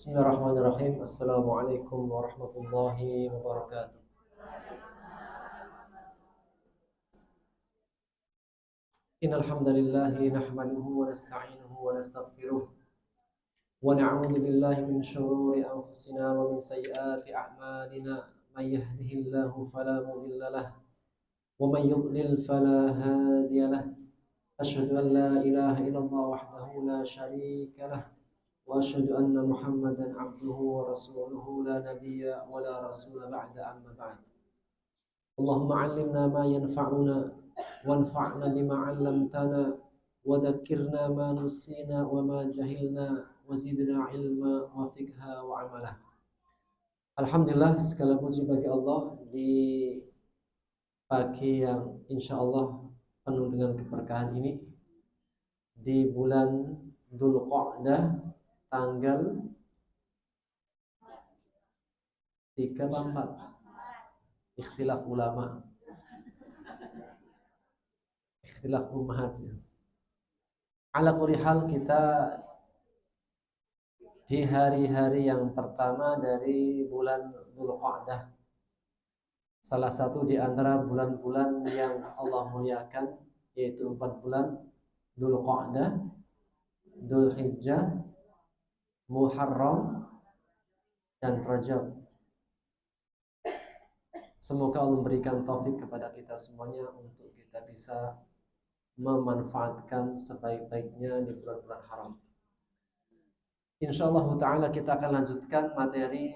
Bismillahirrahmanirrahim. Assalamualaikum warahmatullahi wabarakatuh. Innal hamdalillah nahmaduhu wa nasta'inuhu wa nastaghfiruh wa na'udzu billahi min shururi anfusina wa min sayyiati a'malina. May yahdihillahu fala mudilla lahu wa may yudlil fala hadiya lahu. Asyhadu an la ilaha illallah wahdahu la syarika lahu wa asyhadu anna Muhammadan abduhu wa rasuluhu la nabiyya wa la rasula ba'da amma ba'd. Allahumma 'allimna ma yanfa'una wanfa'na bima 'allamtana wa dhakkirna ma nusina wa ma jahilna wa zidna ilma wa fiqha wa amala. Alhamdulillah, segala puji bagi Allah di pagi yang insyaallah penuh dengan keberkahan ini, di bulan Dzulqa'dah tanggal 3 atau 4, ikhtilaf ulama, ikhtilaf ummahat. Ala kulli hal, kita di hari-hari yang pertama dari bulan Dzulqa'dah, salah satu di antara bulan-bulan yang Allah muliakan, yaitu 4 bulan Dzulqa'dah, Dzulhijjah, Muharram, dan Rajab. Semoga Allah memberikan taufik kepada kita semuanya untuk kita bisa memanfaatkan sebaik-baiknya di bulan-bulan haram. Insyaallah ta'ala kita akan lanjutkan materi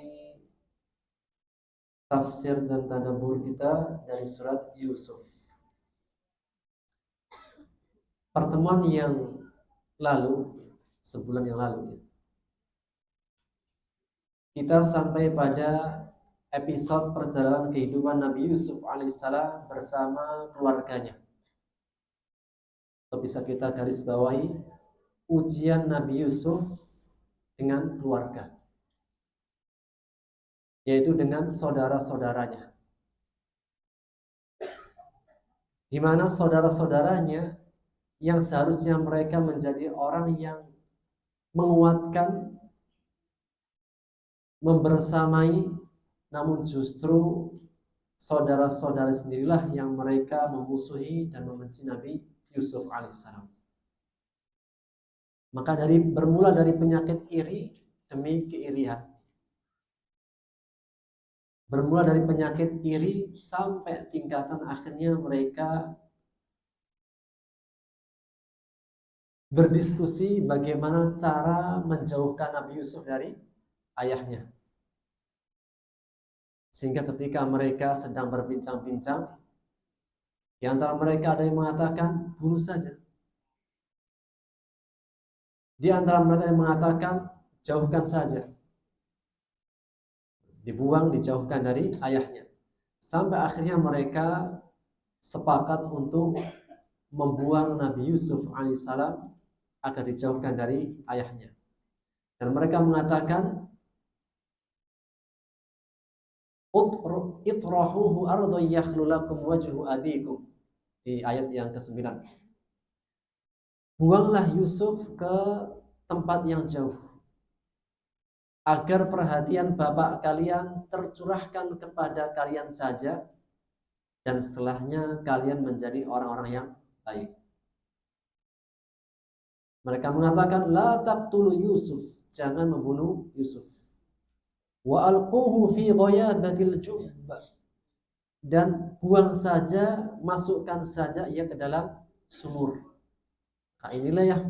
tafsir dan tadabbur kita dari surat Yusuf. Pertemuan yang lalu, sebulan yang lalu, kita sampai pada episode perjalanan kehidupan Nabi Yusuf alaihissalam bersama keluarganya. Atau bisa kita garis bawahi, ujian Nabi Yusuf dengan keluarga, yaitu dengan saudara-saudaranya, di mana saudara-saudaranya yang seharusnya mereka menjadi orang yang menguatkan, membersamai, namun justru saudara-saudara sendirilah yang mereka memusuhi dan membenci Nabi Yusuf alaihissalam. Maka bermula dari penyakit iri demi keirian. Bermula dari penyakit iri sampai tingkatan akhirnya mereka berdiskusi bagaimana cara menjauhkan Nabi Yusuf dari ayahnya. Sehingga ketika mereka sedang berbincang-bincang, di antara mereka ada yang mengatakan bunuh saja. Di antara mereka yang mengatakan jauhkan saja. Dibuang, dijauhkan dari ayahnya. Sampai akhirnya mereka sepakat untuk membuang Nabi Yusuf alaihissalam agar dijauhkan dari ayahnya. Dan mereka mengatakan itrahuhu ardo yakhlu lakum wajhu abikum, di ayat yang ke-9. Buanglah Yusuf ke tempat yang jauh agar perhatian bapak kalian tercurahkan kepada kalian saja, dan setelahnya kalian menjadi orang-orang yang baik. Mereka mengatakan la taqtulu Yusuf, jangan membunuh Yusuf. Wa alquhu fi ghayabatil jubb, dan buang saja, masukkan saja ia ke dalam sumur. Nah, inilah yang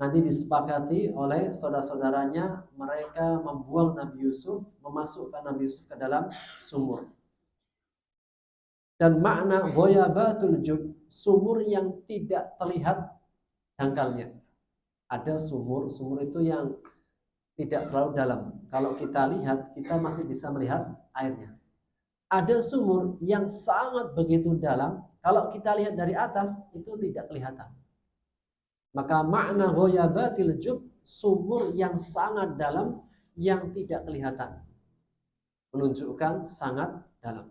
nanti disepakati oleh saudara-saudaranya. Mereka membuang Nabi Yusuf, memasukkan Nabi Yusuf ke dalam sumur. Dan makna ghayabatul jubb, sumur yang tidak terlihat dangkalnya. Ada sumur itu yang tidak terlalu dalam. Kalau kita lihat, kita masih bisa melihat airnya. Ada sumur yang sangat begitu dalam, kalau kita lihat dari atas itu tidak kelihatan. Maka makna ghayabatil jub, sumur yang sangat dalam yang tidak kelihatan, menunjukkan sangat dalam.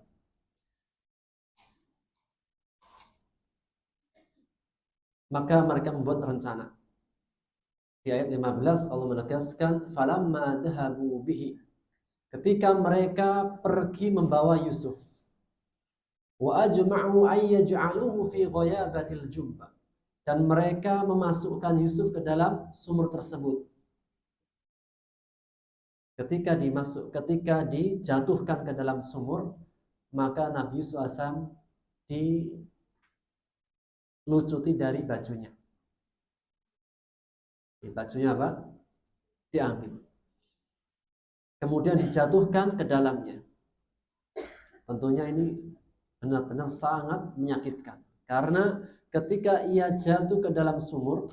Maka mereka membuat rencana. Di ayat 15 Allah menegaskan falamma dhahabu bihi, ketika mereka pergi membawa Yusuf, wa ajma'u ay yaj'aluhu fi ghayabatil jubbah, dan mereka memasukkan Yusuf ke dalam sumur tersebut. Ketika dijatuhkan ke dalam sumur, maka Nabi Yusuf AS dilucuti dari bajunya. Bajunya apa? Diambil. Kemudian dijatuhkan ke dalamnya. Tentunya ini benar-benar sangat menyakitkan. Karena ketika ia jatuh ke dalam sumur,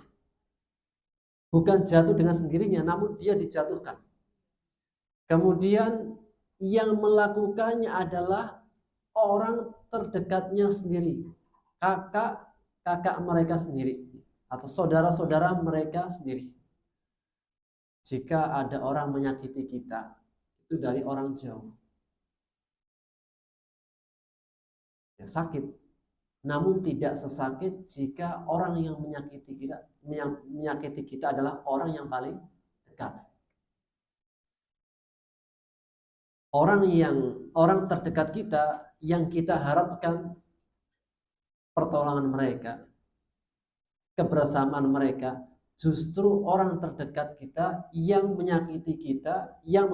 bukan jatuh dengan sendirinya, namun dia dijatuhkan. Kemudian yang melakukannya adalah orang terdekatnya sendiri, kakak mereka sendiri, atau saudara-saudara mereka sendiri. Jika ada orang menyakiti kita, itu dari orang jauh. Ya, sakit. Namun tidak sesakit jika orang yang menyakiti kita adalah orang yang paling dekat. Orang terdekat kita yang kita harapkan pertolongan mereka, kebersamaan mereka, justru orang terdekat kita yang menyakiti kita, yang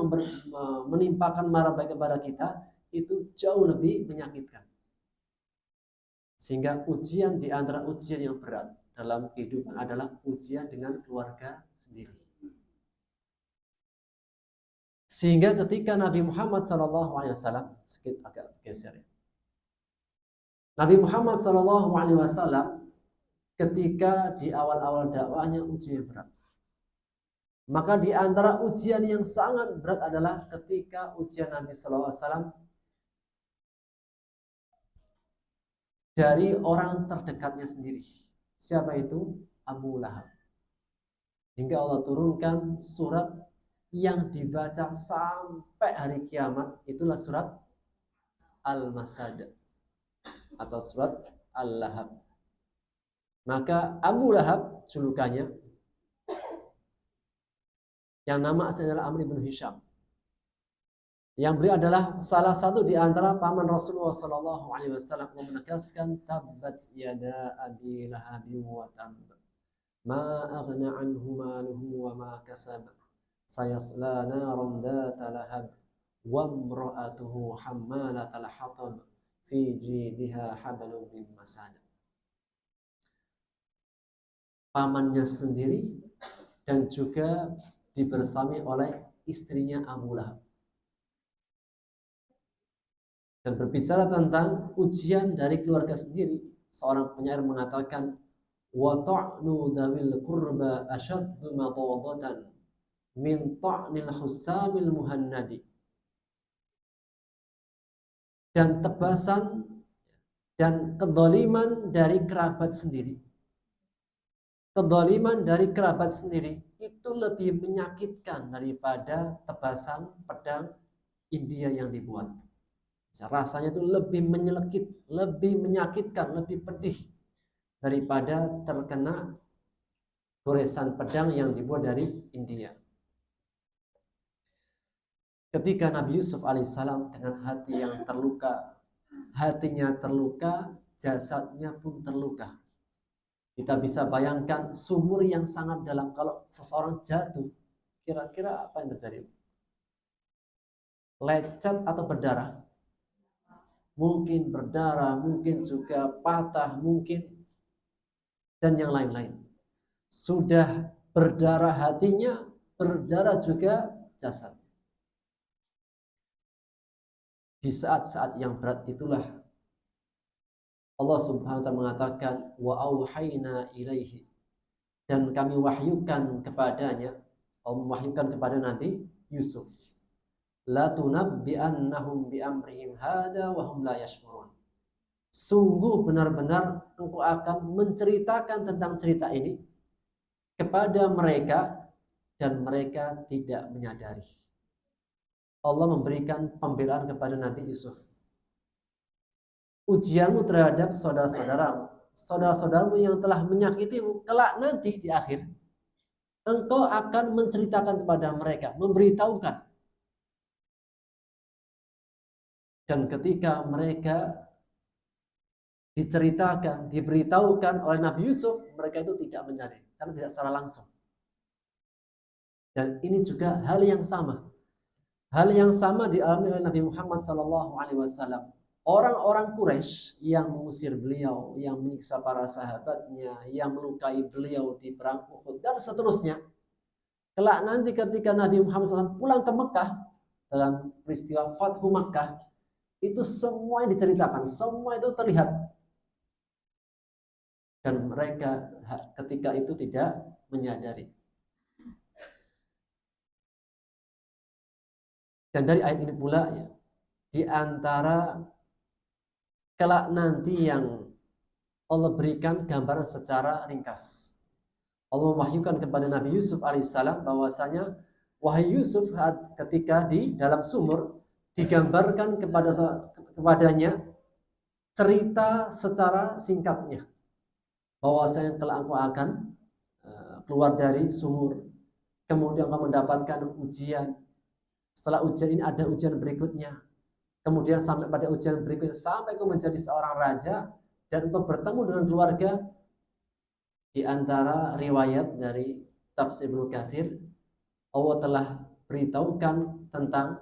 menimpakan mara baik kepada kita, itu jauh lebih menyakitkan. Sehingga ujian di antara ujian yang berat dalam kehidupan adalah ujian dengan keluarga sendiri. Sehingga ketika Nabi Muhammad SAW, sedikit agak geser ya. Nabi Muhammad SAW ketika di awal-awal dakwahnya ujian berat. Maka di antara ujian yang sangat berat adalah ketika ujian Nabi SAW dari orang terdekatnya sendiri. Siapa itu? Abu Lahab. Hingga Allah turunkan surat yang dibaca sampai hari kiamat, itulah surat Al-Masad atau surat Al-Lahab. Maka Abu Lahab julukannya, yang nama aslinya adalah Amr bin Hisham, yang beliau adalah salah satu di antara paman Rasulullah SAW, yang menegaskan tabbat yada abi lahabin wa tabb ma aghna anhu maluhu wa ma kasab sayasla naran dhata lahab wa imra'atuhu hammalatal hatab fi jidha hablum min masad. Pamannya sendiri dan juga dibersami oleh istrinya Abu Lahab. Dan berbicara tentang ujian dari keluarga sendiri, seorang penyair mengatakan wa ta'nu dawil qurba ashaddu madadatan min ta'nil husamil muhannadi. Dan tebasan dan kedoliman dari kerabat sendiri, kedoliman dari kerabat sendiri itu lebih menyakitkan daripada tebasan pedang India yang dibuat. Rasanya itu lebih menyelekit, lebih menyakitkan, lebih pedih daripada terkena goresan pedang yang dibuat dari India. Ketika Nabi Yusuf alaihissalam dengan hati yang terluka, hatinya terluka, jasadnya pun terluka. Kita bisa bayangkan sumur yang sangat dalam, kalau seseorang jatuh, kira-kira apa yang terjadi? Lecet atau berdarah? Mungkin berdarah, mungkin juga patah, mungkin, dan yang lain-lain. Sudah berdarah hatinya, berdarah juga jasad. Di saat-saat yang berat itulah Allah Subhanahu wa ta'ala mengatakan wa auhayna ilaihi, dan kami wahyukan kepadanya, Allah mewahyukan kepada Nabi Yusuf, la tunabbi'annahum bi'amrihim hada wa hum la yash'urun. Sungguh benar-benar engkau akan menceritakan tentang cerita ini kepada mereka dan mereka tidak menyadari. Allah memberikan pembelaan kepada Nabi Yusuf. Ujianmu terhadap saudara-saudaramu yang telah menyakitimu, kelak nanti di akhir, engkau akan menceritakan kepada mereka, memberitahukan. Dan ketika mereka diceritakan, diberitahukan oleh Nabi Yusuf, mereka itu tidak menyadari, karena tidak secara langsung. Dan ini juga hal yang sama. Hal yang sama dialami oleh Nabi Muhammad SAW. Orang-orang Quraisy yang mengusir beliau, yang menyiksa para sahabatnya, yang melukai beliau di perang Uhud, dan seterusnya. Kelak nanti ketika Nabi Muhammad SAW pulang ke Mekah, dalam peristiwa Fathu Mekah, itu semua yang diceritakan, semua itu terlihat. Dan mereka ketika itu tidak menyadari. Dan dari ayat ini pula ya, di antara kelak nanti yang Allah berikan gambaran secara ringkas. Allah mewahyukan kepada Nabi Yusuf alaihissalam bahwasanya wahai Yusuf, ketika di dalam sumur digambarkan kepadanya cerita secara singkatnya bahwasanya kelak engkau akan keluar dari sumur, kemudian engkau mendapatkan ujian. Setelah ujian ini ada ujian berikutnya. Kemudian sampai pada ujian berikutnya, sampai engkau menjadi seorang raja dan untuk bertemu dengan keluarga. Di antara riwayat dari Tafsir Ibnu Katsir, Allah telah beritahukan tentang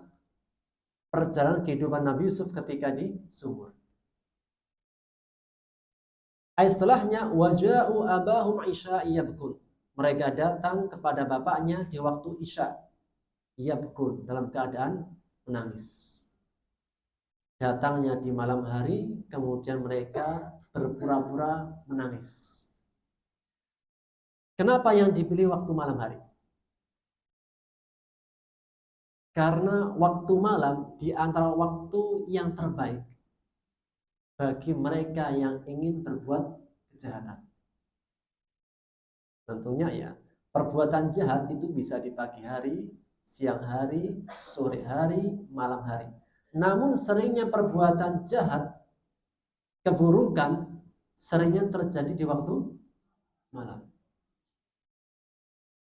perjalanan kehidupan Nabi Yusuf ketika di sumur. Ayat setelahnya, waja'u abahum isya yabkun. Mereka datang kepada bapaknya di waktu isya, yabkun, dalam keadaan menangis. Datangnya di malam hari, kemudian mereka berpura-pura menangis. Kenapa yang dipilih waktu malam hari? Karena waktu malam di antara waktu yang terbaik bagi mereka yang ingin berbuat kejahatan. Tentunya ya, perbuatan jahat itu bisa di pagi hari, siang hari, sore hari, malam hari. Namun seringnya perbuatan jahat, keburukan, seringnya terjadi di waktu malam.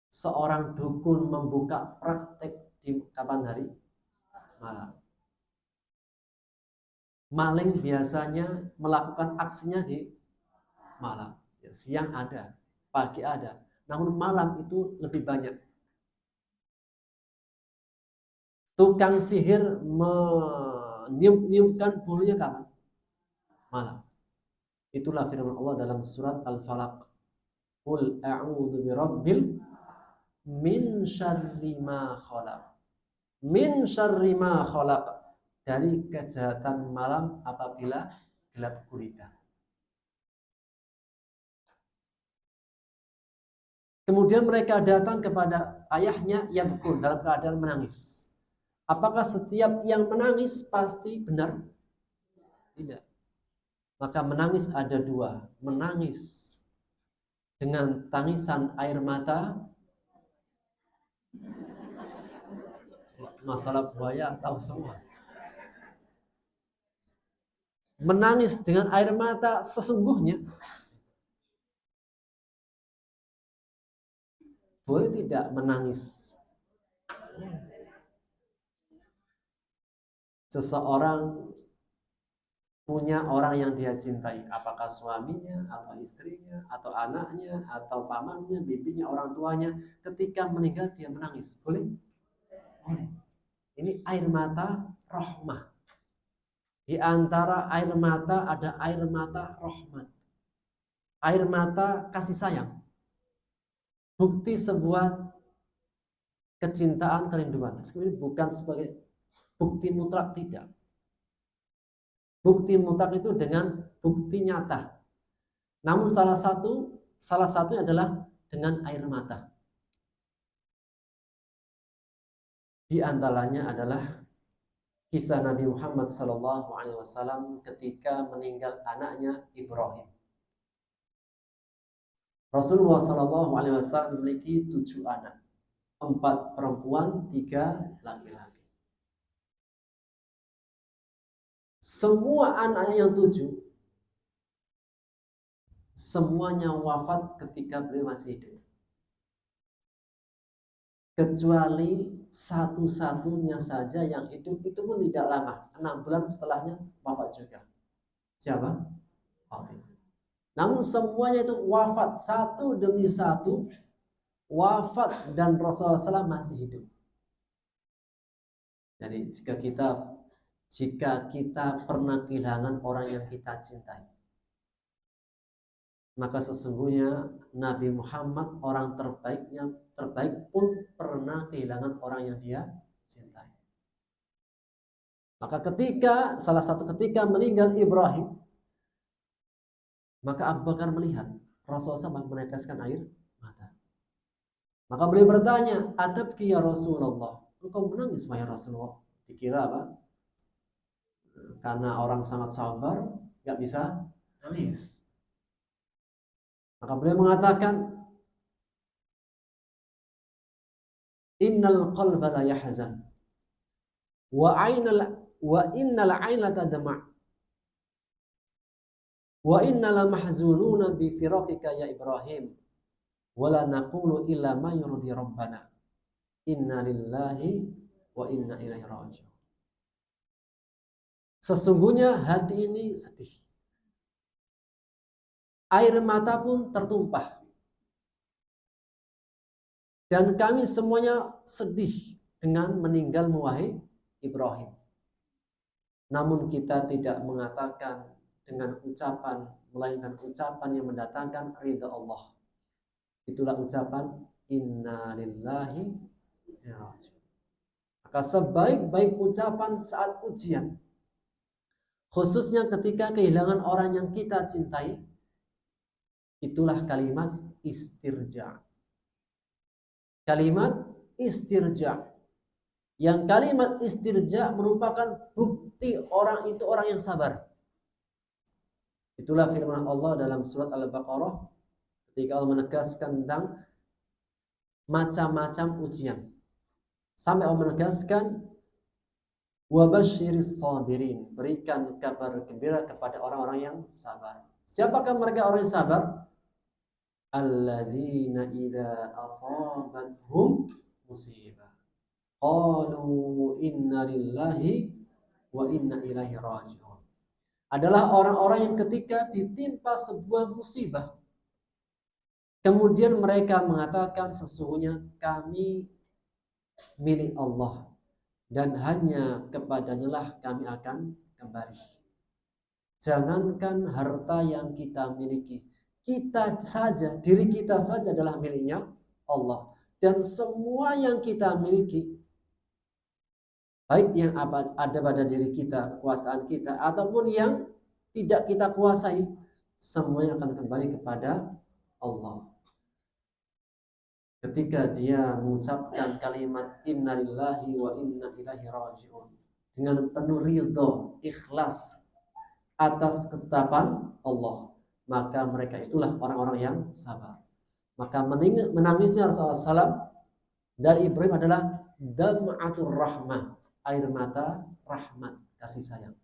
Seorang dukun membuka praktek di kapan hari? Malam. Maling biasanya melakukan aksinya di malam. Ya, siang ada, pagi ada. Namun malam itu lebih banyak. Tukang sihir meniup-niupkan bulunya kapan? Malam. Itulah firman Allah dalam surat Al-Falaq. Qul a'udzu birabbil min syarri ma khalaq. Min syarri ma khalaq. Dari kejahatan malam apabila gelap gulita. Kemudian mereka datang kepada ayahnya yang bekul dalam keadaan menangis. Apakah setiap yang menangis pasti benar? Tidak. Maka menangis ada dua. Menangis dengan tangisan air mata. Masalah buaya tahu semua. Menangis dengan air mata sesungguhnya. Boleh tidak menangis? Seseorang punya orang yang dia cintai, apakah suaminya, atau istrinya, atau anaknya, atau pamannya, bibinya, orang tuanya, ketika meninggal dia menangis. Boleh? Boleh. Ini air mata rahmah. Di antara air mata ada air mata rahmat. Air mata kasih sayang. Bukti sebuah kecintaan, kerinduan. Sebenarnya bukan sebagai bukti mutlak, tidak. Bukti mutlak itu dengan bukti nyata. Namun salah satunya adalah dengan air mata. Di antaranya adalah kisah Nabi Muhammad SAW ketika meninggal anaknya Ibrahim. Rasulullah SAW memiliki 7 anak, 4 perempuan, 3 laki-laki. Semua anaknya yang 7 semuanya wafat ketika beliau masih hidup. kecuali satu-satunya saja yang hidup, itu pun tidak lama, 6 bulan setelahnya wafat juga. Siapa? Fatimah. Namun semuanya itu wafat satu demi satu, wafat dan Rasulullah SAW masih hidup. Jadi jika kita pernah kehilangan orang yang kita cintai, maka sesungguhnya Nabi Muhammad orang terbaik pun pernah kehilangan orang yang dia cintai. Maka salah satu ketika meninggal Ibrahim, maka Abu Bakar melihat Rasulullah SAW meneteskan air mata. Maka beliau bertanya, "Atabki ya Rasulullah?" Engkau menangis wahai Rasulullah. Dikira apa? Karena orang sangat sabar, nggak bisa nangis. Maka beliau mengatakan, "Innal qalba la yahzan wa innal 'aina tadma' wa innal mahzununa bi firaqika ya Ibrahim wa la naqulu illa ma yurdi rabbana inna lillahi wa inna ilaihi raji'un." Sesungguhnya hati ini sedih. Air mata pun tertumpah. Dan kami semuanya sedih dengan meninggalmu wahai Ibrahim. Namun kita tidak mengatakan dengan ucapan, melainkan ucapan yang mendatangkan ridha Allah. Itulah ucapan inna lillahi wa raji'un. Maka sebaik-baik ucapan saat ujian, khususnya ketika kehilangan orang yang kita cintai, itulah kalimat istirja. Kalimat istirja. Yang kalimat istirja merupakan bukti orang itu orang yang sabar. Itulah firman Allah dalam surat Al-Baqarah ketika Allah menegaskan tentang macam-macam ujian. Sampai Allah menegaskan, "Wabasyiris sabirin." Berikan kabar gembira kepada orang-orang yang sabar. Siapakah mereka orang yang sabar? Alladzina idza asabathum musibah qalu inna lillahi wa inna ilaihi raji'un. Adalah orang-orang yang ketika ditimpa sebuah musibah, kemudian mereka mengatakan sesungguhnya kami milik Allah dan hanya kepadanya lah kami akan kembali. Jangankan harta yang kita miliki, diri kita saja adalah miliknya Allah. Dan semua yang kita miliki, baik yang ada pada diri kita, kekuasaan kita, ataupun yang tidak kita kuasai, semuanya akan kembali kepada Allah. Ketika dia mengucapkan kalimat inna lillahi wa inna ilaihi raji'un dengan penuh ridho, ikhlas atas ketetapan Allah, maka mereka itulah orang-orang yang sabar. Maka menangisnya Rasulullah SAW dari Ibrahim adalah dam'atur rahmah, air mata rahmat, kasih sayang.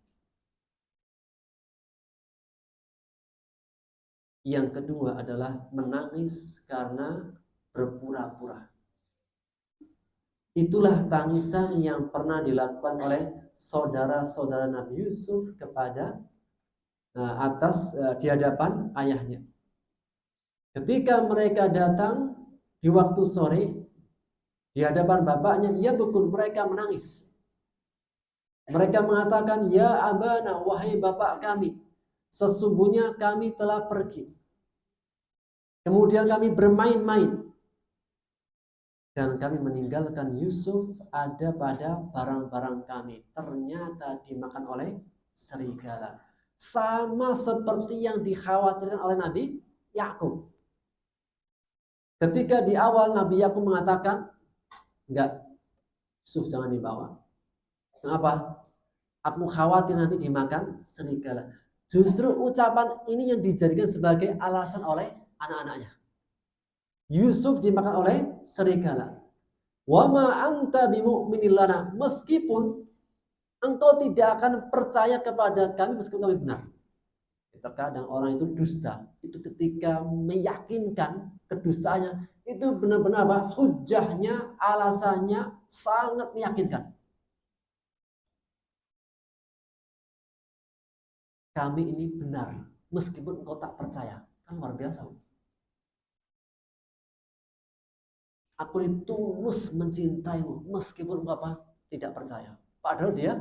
Yang kedua adalah menangis karena berpura-pura. Itulah tangisan yang pernah dilakukan oleh saudara-saudara Nabi Yusuf kepada di hadapan ayahnya. Ketika mereka datang di waktu sore di hadapan bapaknya, mereka menangis. Mereka mengatakan, "Ya abana, wahai bapak kami, sesungguhnya kami telah pergi. Kemudian kami bermain-main. Dan kami meninggalkan Yusuf ada pada barang-barang kami. Ternyata dimakan oleh serigala." Sama seperti yang dikhawatirkan oleh Nabi Yakub. Ketika di awal Nabi Yakub mengatakan, "Enggak, Yusuf jangan dibawa." Kenapa? "Aku khawatir nanti dimakan serigala." Justru ucapan ini yang dijadikan sebagai alasan oleh anak-anaknya. Yusuf dimakan oleh serigala. "Wa ma anta bimu'minin lana." Meskipun engkau tidak akan percaya kepada kami meskipun kami benar. Terkadang orang itu dusta. Itu ketika meyakinkan kedustaannya, Itu benar-benar apa? Hujahnya, alasannya sangat meyakinkan. Kami ini benar, meskipun engkau tak percaya. Kan luar biasa. Aku ini tulus mencintaimu, meskipun engkau apa? Tidak percaya. Padahal dia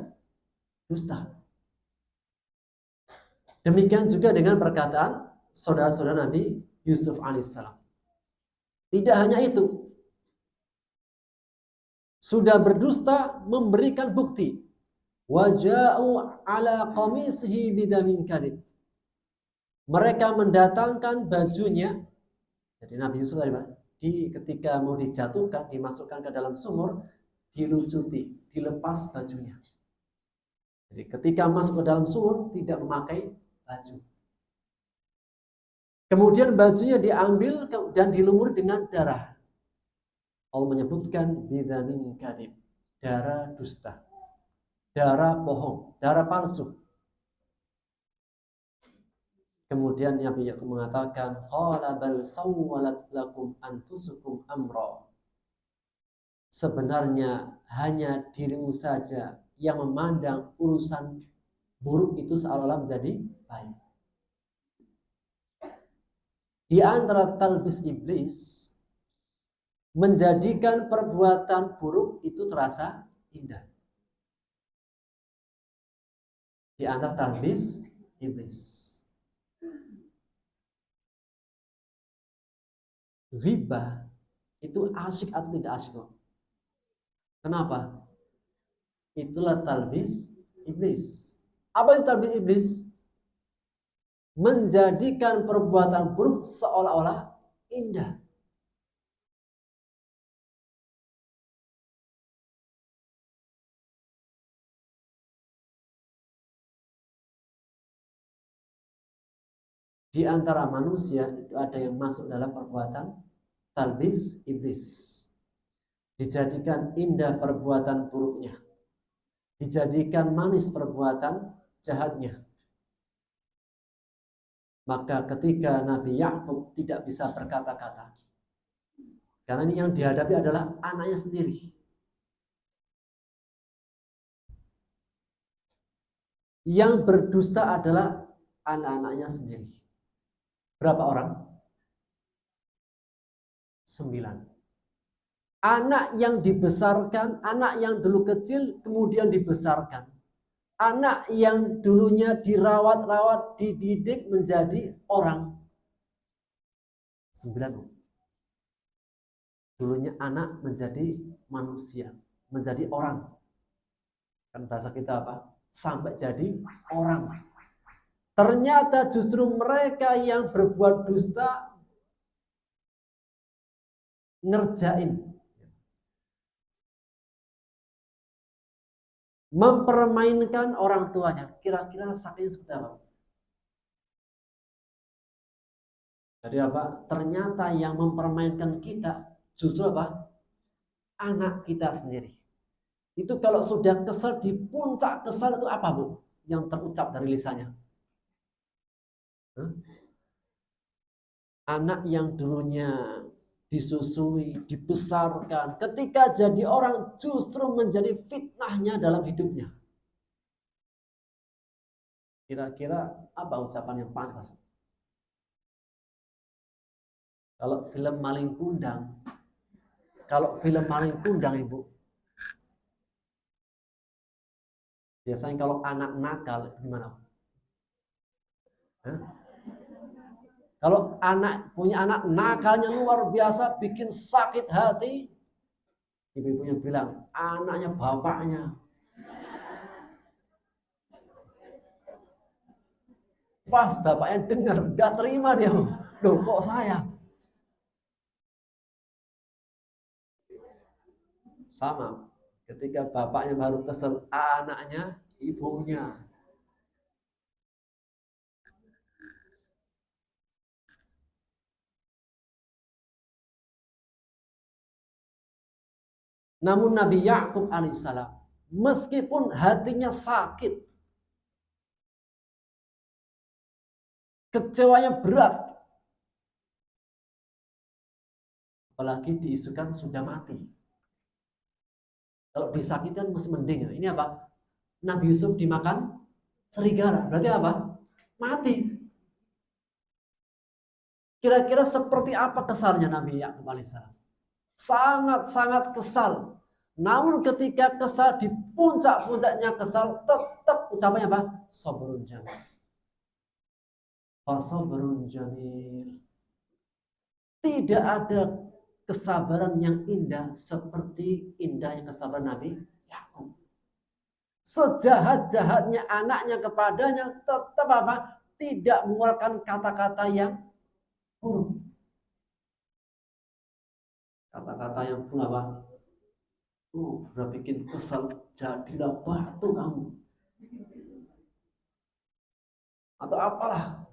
dusta. Demikian juga dengan perkataan saudara-saudara Nabi Yusuf alaihissalam. Tidak hanya itu, sudah berdusta memberikan bukti. Waja'u ala qamisihi bidamin kadhib. Mereka mendatangkan bajunya. Jadi Nabi Yusuf ketika mau dijatuhkan, dimasukkan ke dalam sumur, dilucuti, dilepas bajunya. Jadi ketika masuk ke dalam sumur tidak memakai baju. Kemudian bajunya diambil dan dilumuri dengan darah. Allah menyebutkan bidamin kadhib, darah dusta, darah bohong, darah palsu. Kemudian Nabi Yakub mengatakan, qala bal sawwalat lakum anfusukum amra. Sebenarnya hanya dirimu saja yang memandang urusan buruk itu seolah-olah menjadi baik. Di antara talbis iblis, menjadikan perbuatan buruk itu terasa indah. Di antara talbis iblis. Ghibah itu asyik atau tidak asyik? Kenapa? Itulah talbis iblis. Apa itu talbis iblis? Menjadikan perbuatan buruk seolah-olah indah. Di antara manusia itu ada yang masuk dalam perbuatan talbis iblis. Dijadikan indah perbuatan buruknya. Dijadikan manis perbuatan jahatnya. Maka ketika Nabi Yakub tidak bisa berkata-kata, karena ini yang dihadapi adalah anaknya sendiri. Yang berdusta adalah anak-anaknya sendiri. Berapa orang? 9. Anak yang dibesarkan, anak yang dulu kecil kemudian dibesarkan. Anak yang dulunya dirawat-rawat, dididik menjadi orang. 9. Dulunya anak menjadi manusia, menjadi orang. Kan bahasa kita apa? Sampai jadi orang. Ternyata justru mereka yang berbuat dusta ngerjain, mempermainkan orang tuanya. Kira-kira sakitnya seperti apa? Jadi apa? Ternyata yang mempermainkan kita justru apa? Anak kita sendiri. Itu kalau sudah kesal, di puncak kesal itu apa, Bu? Yang terucap dari lisannya. Anak yang dulunya disusui, dibesarkan, ketika jadi orang justru menjadi fitnahnya dalam hidupnya. Kira-kira apa ucapan yang pantas? Kalau film Maling Kundang, Ibu, biasanya kalau anak nakal gimana? Kalau punya anak nakalnya luar biasa, bikin sakit hati, ibu-ibunya bilang, anaknya bapaknya. Pas bapaknya dengar, gak terima dia. Loh kok saya? Sama, ketika bapaknya baru kesel, anaknya, ibunya. Namun Nabi Yakub alaihissalam, meskipun hatinya sakit, kecewanya berat, apalagi diisukan sudah mati. Kalau disakitkan masih mending. Ini apa? Nabi Yusuf dimakan serigala. Berarti apa? Mati. Kira-kira seperti apa kesalnya Nabi Yakub alaihissalam? Sangat-sangat kesal. Namun ketika kesal di puncak-puncaknya kesal, tetap ucapannya apa? Sabrun jamil. Fasabrun jamil. Tidak ada kesabaran yang indah seperti indahnya kesabaran Nabi Yakub. Sejahat-jahatnya anaknya kepadanya tetap apa? Tidak mengeluarkan kata-kata yang buruk. Kata-kata yang buruk apa? Udah bikin kesal, jadilah batu kamu. Atau apalah.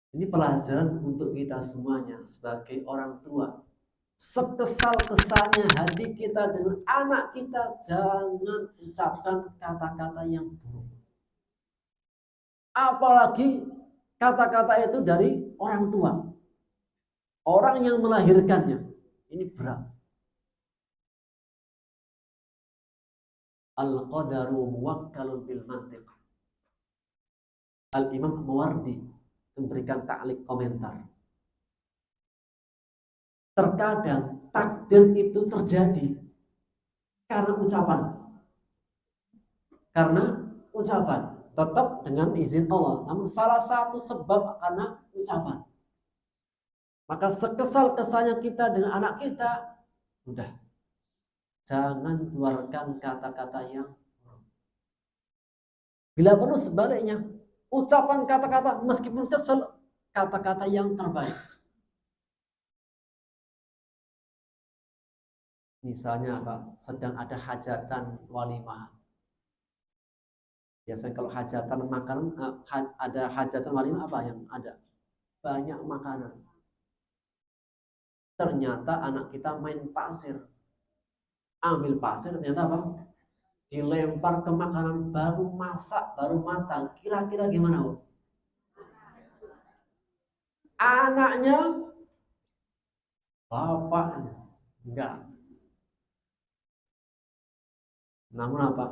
Ini pelajaran untuk kita semuanya sebagai orang tua. Sekesal-kesalnya hati kita dengan anak kita, jangan ucapkan kata-kata yang buruk. Apalagi kata-kata itu dari orang tua. Orang yang melahirkannya. Ini berat. Al-qadaru muwakkalun bil mantiq. Al-Imam Mawardi memberikan taklik komentar. Terkadang takdir itu terjadi karena ucapan. Karena ucapan. Tetap dengan izin Allah. Namun salah satu sebab karena ucapan. Maka sekesal-kesalnya kita dengan anak kita, udah. Jangan keluarkan kata-kata yang buruk. Bila perlu sebaliknya, ucapan kata-kata meskipun kesel, kata-kata yang terbaik. Misalnya apa? Sedang ada hajatan walimah. Biasanya kalau hajatan makanan, ada hajatan walimah apa yang ada? Banyak makanan. Ternyata anak kita main pasir. Ambil pasir, ternyata apa? Dilempar ke makanan baru masak, baru matang. Kira-kira gimana, Bu? Anaknya, bapaknya, enggak. Namun apa?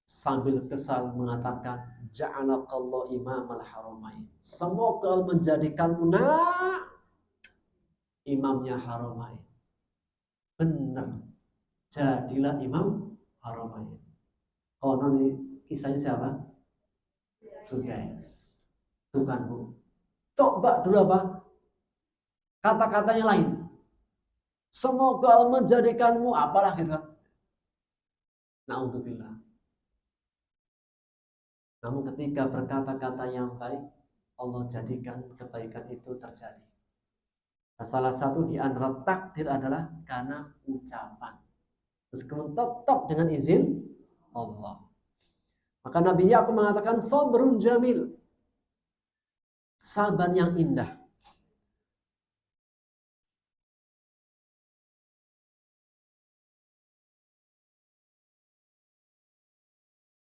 Sambil kesal mengatakan, ja'alakallahu imamal haramain. Semoga Allah menjadikanmu imamnya haramain. Benar. Jadilah imam haramain. Konon ini kisahnya siapa? Sugais. Bukan, Bu. Coba dulu apa? Kata-katanya lain. Semoga Allah menjadikanmu apalah gitu kan. Na'udzubillah. Namun ketika berkata-kata yang baik, Allah jadikan kebaikan itu terjadi. Nah, salah satu di antara takdir adalah karena ucapan. Meskipun tetap dengan izin Allah. Maka Nabi Yakub mengatakan sabrun jamil. Sabar yang indah.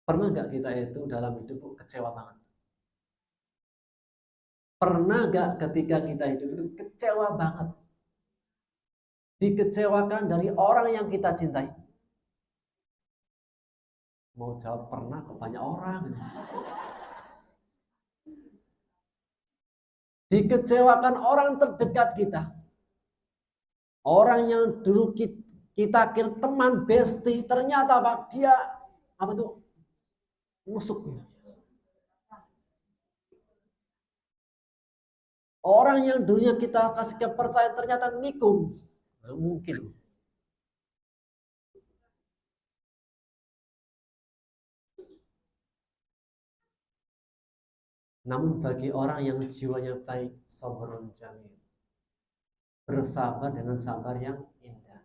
Pernah gak kita itu dalam hidup kecewa banget? Pernah gak ketika kita hidup itu kecewa banget? Dikecewakan dari orang yang kita cintai? Mau jawab pernah ke banyak orang. Dikecewakan orang terdekat kita. Orang yang dulu kita kira teman, bestie, ternyata apa? Dia apa tuh? Nusuk. Orang yang dulunya kita kasih kepercayaan ternyata nikung. Nah, mungkin. Namun bagi orang yang jiwanya baik, sabrun jamil. Bersabar dengan sabar yang indah.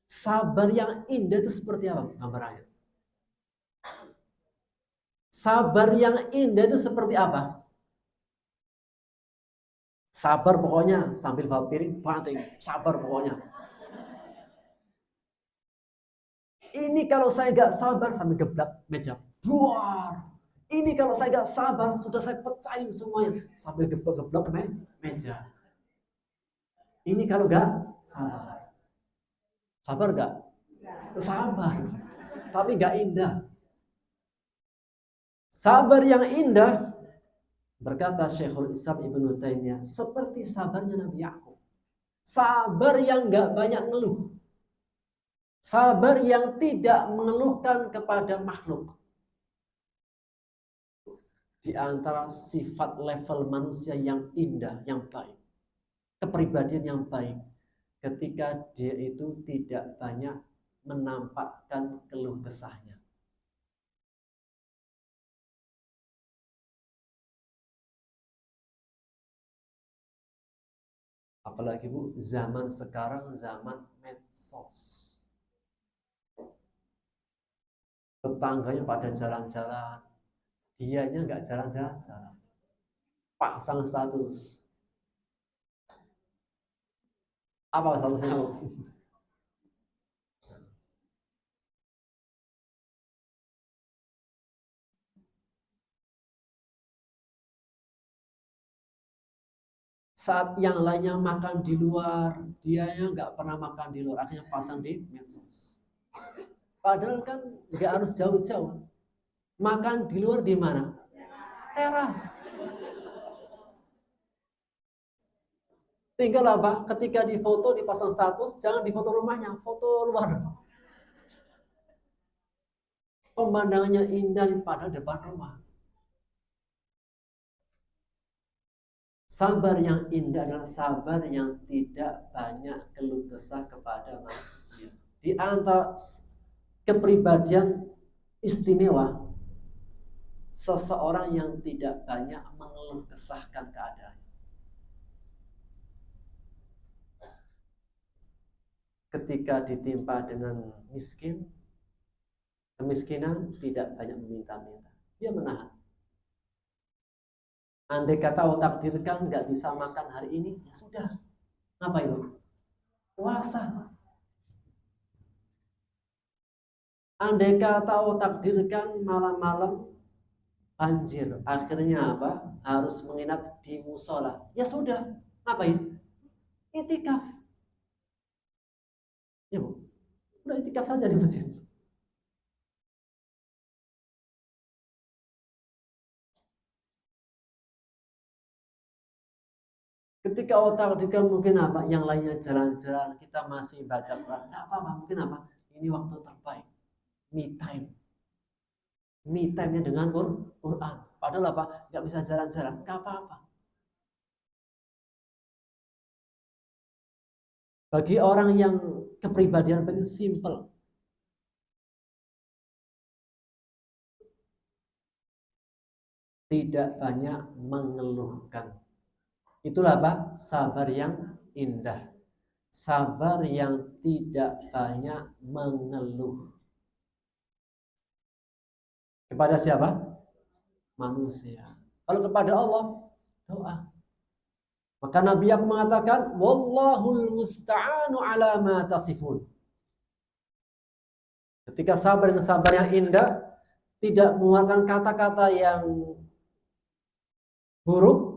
Sabar yang indah itu seperti apa gambarannya? Sabar yang indah itu seperti apa? Sabar pokoknya sambil bawa piring banting, sabar pokoknya. Ini kalau saya gak sabar sambil geblak meja, buar. Ini kalau saya gak sabar sudah saya pecahin semuanya sambil geblak-geblak meja. Ini kalau nggak sabar. Sabar nggak? Sabar. Tapi nggak indah. Sabar yang indah, berkata Syekhul Islam Ibnu Taimiyah, seperti sabarnya Nabi Yakub. Sabar yang nggak banyak ngeluh. Sabar yang tidak mengeluhkan kepada makhluk. Di antara sifat level manusia yang indah, yang baik. Kepribadian yang baik. Ketika dia itu tidak banyak menampakkan keluh kesahnya. Apalagi Bu, zaman sekarang zaman medsos. Tetangganya pada jalan-jalan, dianya nggak jalan-jalan, pasang status. Apa statusnya Bu? Saat yang lainnya makan di luar, dianya nggak pernah makan di luar, akhirnya pasang di medsos. Padahal kan nggak harus jauh-jauh. Makan di luar di mana? Teras. Tinggal apa? Ketika difoto, dipasang status, jangan difoto rumahnya, foto luar. Pemandangannya indah padahal depan rumah. Sabar yang indah adalah sabar yang tidak banyak keluh kesah kepada manusia. Di antara kepribadian istimewa seseorang yang tidak banyak mengeluh kesahkan keadaan. Ketika ditimpa dengan miskin, kemiskinan tidak banyak meminta-minta. Dia menahan. Andai kata Allah takdirkan nggak bisa makan hari ini, ya sudah. Ngapain itu? Puasa. Andai kata Allah takdirkan malam-malam banjir, akhirnya apa? Harus menginap di musola. Ya sudah, ngapain? Itikaf. Ya Bu, udah itikaf saja di masjid. Ketika otak kita mungkin apa? Yang lainnya jalan-jalan, kita masih baca Quran. Nggak apa-apa, mungkin apa? Ini waktu terbaik. Me time. Me time-nya dengan Quran. Padahal apa? Nggak bisa jalan-jalan. Nggak apa-apa. Bagi orang yang kepribadian begitu simple, tidak banyak mengeluhkan. Itulah apa? Sabar yang indah. Sabar yang tidak banyak mengeluh. Kepada siapa? Manusia. Kalau kepada Allah, doa. Maka Nabi yang mengatakan, Wallahul musta'anu ala ma tasifun. Ketika sabar dengan sabar yang indah, tidak mengeluarkan kata-kata yang buruk,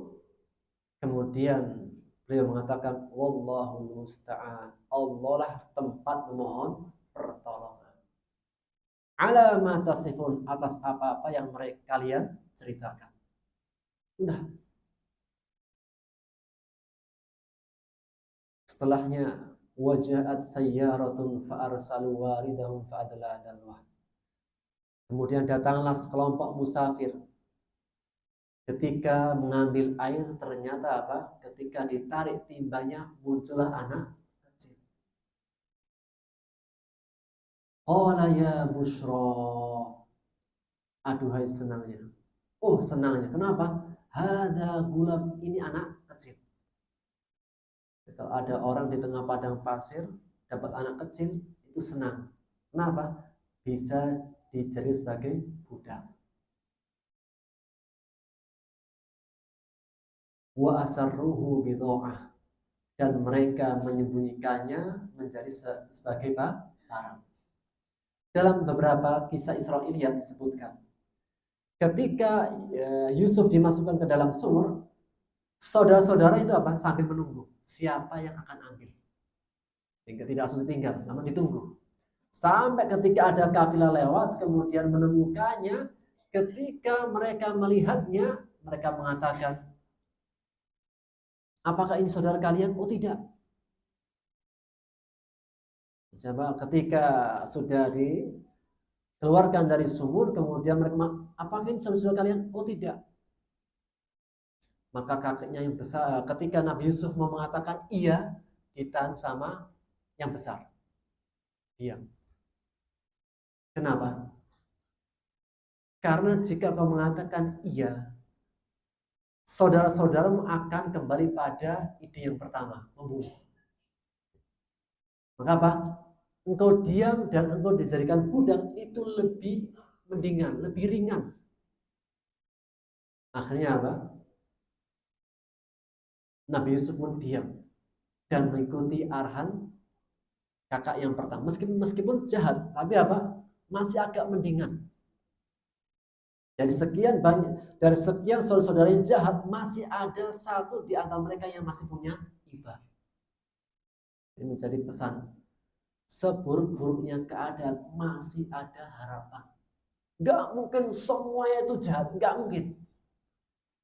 kemudian beliau mengatakan, Wallahul musta'an. Allah lah tempat memohon pertolongan. Ala ma tasifun, atas apa-apa yang mereka kalian ceritakan. Udah. Setelahnya wajahat sayyaratun fa'arsalu waridahum fa'adla dalwah. Kemudian datanglah sekelompok musafir. Ketika mengambil air ternyata apa? Ketika ditarik timbanya muncullah anak kecil. Qala ya bushra. Aduhai senangnya. Oh senangnya. Kenapa? Hada gulam, ini anak kecil. Kalau ada orang di tengah padang pasir dapat anak kecil itu senang. Kenapa? Bisa dijadi sebagai budak. Wa asarruhu bidha'ah, dan mereka menyembunyikannya menjadi sebagai barang. Dalam beberapa kisah Israiliyat disebutkan ketika Yusuf dimasukkan ke dalam sumur, Saudara-saudara itu apa? Sambil menunggu siapa yang akan ambil. Hingga tidak langsung ditinggal, namun ditunggu. Sampai ketika ada kafilah lewat, kemudian menemukannya, ketika mereka melihatnya, mereka mengatakan, apakah ini saudara kalian? Oh tidak. Siapa? Ketika sudah dikeluarkan dari sumur, kemudian mereka, apakah ini saudara kalian? Oh tidak. Maka kakeknya yang besar, ketika Nabi Yusuf mau mengatakan iya, ditahan sama yang besar. Diam. Kenapa? Karena jika kau mengatakan iya, saudara-saudaramu akan kembali pada ide yang pertama, membunuh. Maka apa? Engkau diam dan engkau dijadikan budak itu lebih mendingan, lebih ringan. Akhirnya apa? Nabi Yusuf pun diam dan mengikuti arahan kakak yang pertama. Meskipun jahat, tapi apa? Masih agak mendingan. Dari sekian banyak, dari sekian saudara-saudara yang jahat, masih ada satu di antara mereka yang masih punya ibadah. Ini menjadi pesan. Seburuk-buruknya keadaan masih ada harapan. Gak mungkin semuanya itu jahat, gak mungkin.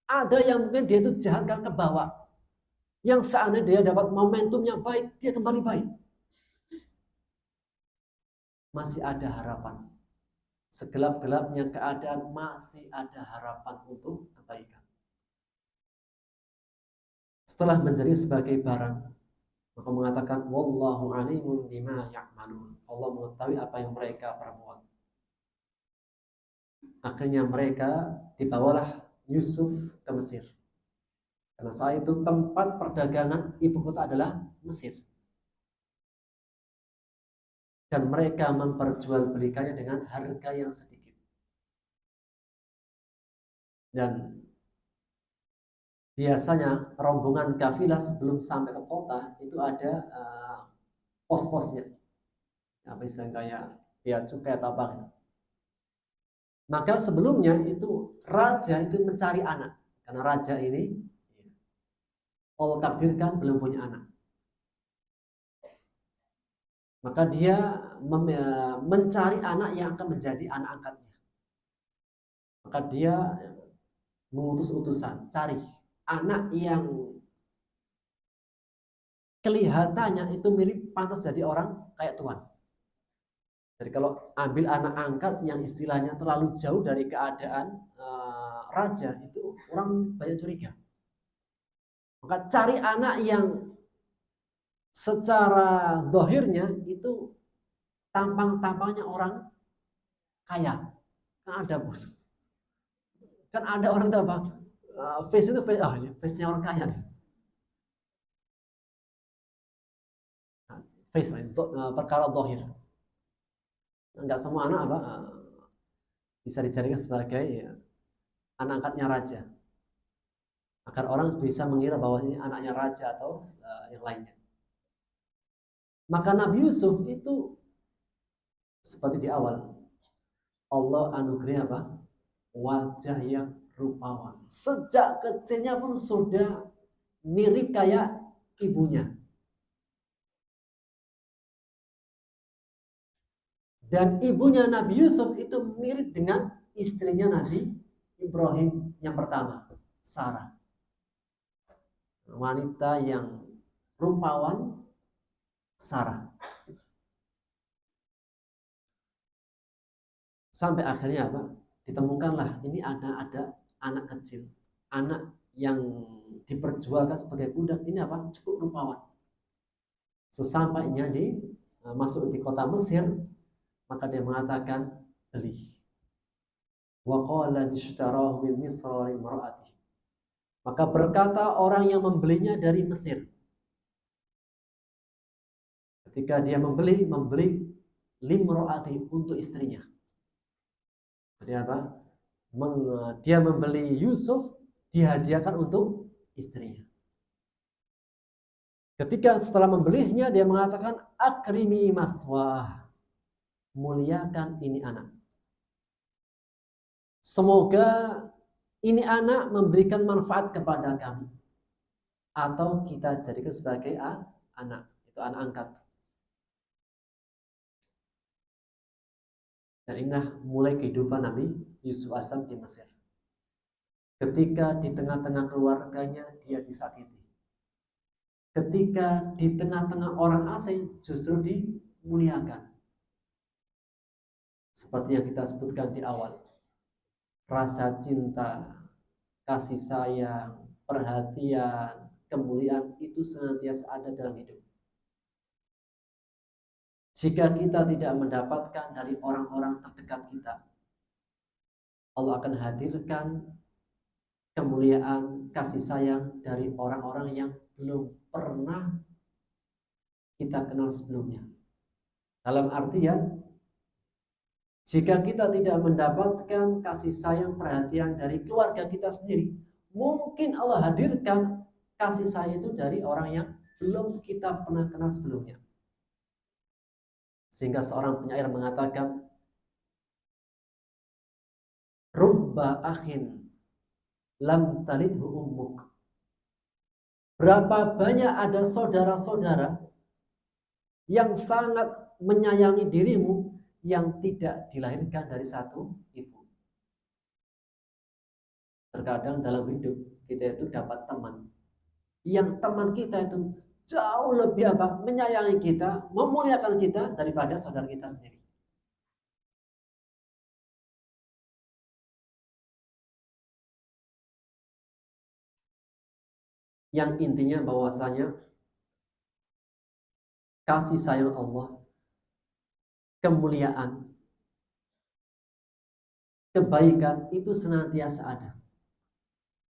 Ada yang mungkin dia itu jahat karena kebawa. Yang seandainya dia dapat momentumnya baik, dia kembali baik. Masih ada harapan. Segelap-gelapnya keadaan masih ada harapan untuk kebaikan. Setelah menjadi sebagai barang, maka mengatakan wallahu alimun bima ya'malun. Allah mengetahui apa yang mereka perbuat. Akhirnya mereka dibawalah Yusuf ke Mesir. Karena saat itu tempat perdagangan ibu kota adalah Mesir. Dan mereka memperjualbelikannya dengan harga yang sedikit. Dan biasanya rombongan kafilah sebelum sampai ke kota itu ada pos-posnya. Apa istilahnya kayak bea cukai atau apa gitu. Maka sebelumnya itu raja itu mencari anak. Karena raja ini Allah takdirkan belum punya anak. Maka dia mencari anak yang akan menjadi anak angkatnya. Maka dia mengutus utusan, cari anak yang kelihatannya itu mirip pantas jadi orang kayak tuan. Jadi kalau ambil anak angkat yang istilahnya terlalu jauh dari keadaan raja, itu orang banyak curiga. Maka cari anak yang secara dohirnya itu tampang-tampangnya orang kaya. Kan ada bos. Kan ada orang itu apa? Face itu face, ini face-nya orang kaya nih. Face untuk perkara dohir. Enggak semua anak apa bisa dijadikan sebagai anak angkatnya raja. Agar orang bisa mengira bahwa ini anaknya raja atau yang lainnya. Maka Nabi Yusuf itu seperti di awal, Allah anugerah apa? Wajah yang rupawan. Sejak kecilnya pun sudah mirip kayak ibunya. Dan ibunya Nabi Yusuf itu mirip dengan istrinya Nabi Ibrahim yang pertama, Sarah. Wanita yang rupawan, Sarah. Sampai akhirnya apa? Ditemukanlah ini ada anak kecil, anak yang diperjualkan sebagai budak, ini apa? Cukup rupawan. Sesampainya masuk di kota Mesir, maka dia mengatakan beli. Wa qala ishtarahu min Misr limra'atihi. Maka berkata orang yang membelinya dari Mesir. Ketika dia membeli limra'ati untuk istrinya. Jadi apa? Dia membeli Yusuf, dihadiahkan untuk istrinya. Ketika setelah membelinya, dia mengatakan akrimi maswah, muliakan ini anak. Semoga ini anak memberikan manfaat kepada kami. atau kita jadikan sebagai anak, itu anak angkat. Dan inilah mulai kehidupan Nabi Yusuf AS di Mesir. Ketika di tengah-tengah keluarganya dia disakiti. Ketika di tengah-tengah orang asing justru dimuliakan. Seperti yang kita sebutkan di awal. Rasa cinta, kasih sayang, perhatian, kemuliaan itu senantiasa ada dalam hidup. Jika kita tidak mendapatkan dari orang-orang terdekat kita, Allah akan hadirkan kemuliaan, kasih sayang dari orang-orang yang belum pernah kita kenal sebelumnya. Dalam artian, jika kita tidak mendapatkan kasih sayang, perhatian dari keluarga kita sendiri, mungkin Allah hadirkan kasih sayang itu dari orang yang belum kita pernah kenal sebelumnya. Sehingga seorang penyair mengatakan, Rubba akhin lam talidhu ummuk. Berapa banyak ada saudara-saudara yang sangat menyayangi dirimu yang tidak dilahirkan dari satu ibu. Terkadang dalam hidup kita itu dapat teman. Yang teman kita itu jauh lebih menyayangi kita, memuliakan kita daripada saudara kita sendiri. Yang intinya bahwasanya kasih sayang Allah, kemuliaan, kebaikan itu senantiasa ada.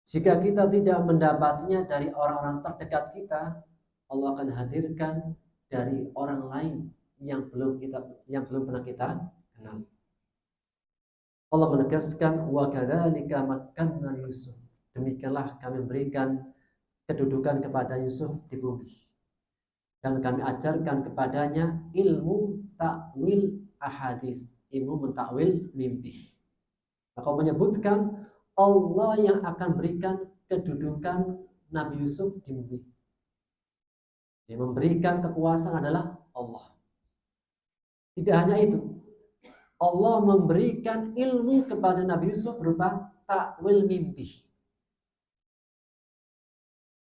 Jika kita tidak mendapatnya dari orang-orang terdekat kita, Allah akan hadirkan dari orang lain yang belum pernah kita kenal. Allah menegaskan, wa kadzalika makkanna Yusuf. Demikianlah kami berikan kedudukan kepada Yusuf di bumi. Dan kami ajarkan kepadanya ilmu takwil ahadits, ilmu mentakwil mimpi. Maka menyebutkan Allah yang akan berikan kedudukan Nabi Yusuf di bumi. Yang memberikan kekuasaan adalah Allah. Tidak hanya itu, Allah memberikan ilmu kepada Nabi Yusuf berupa takwil mimpi.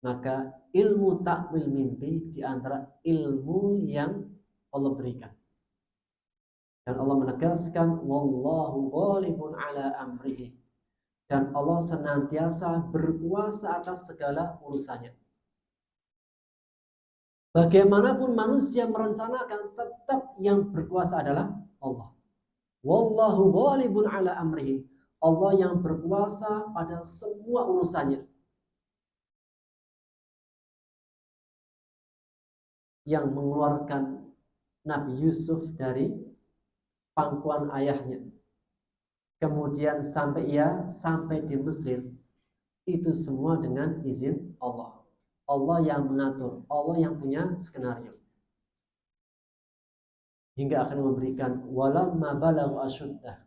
Maka ilmu takwil mimpi di antara ilmu yang Allah berikan. Dan Allah menegaskan, wallahu ghalibun ala amrihi. Dan Allah senantiasa berkuasa atas segala urusannya. Bagaimanapun manusia merencanakan, tetap yang berkuasa adalah Allah. Wallahu ghalibun ala amrihi. Allah yang berkuasa pada semua urusannya. Yang mengeluarkan Nabi Yusuf dari pangkuan ayahnya. Kemudian sampai di Mesir. Itu semua dengan izin Allah. Allah yang mengatur, Allah yang punya skenario. Hingga akhirnya memberikan walamma balagha asyuddah.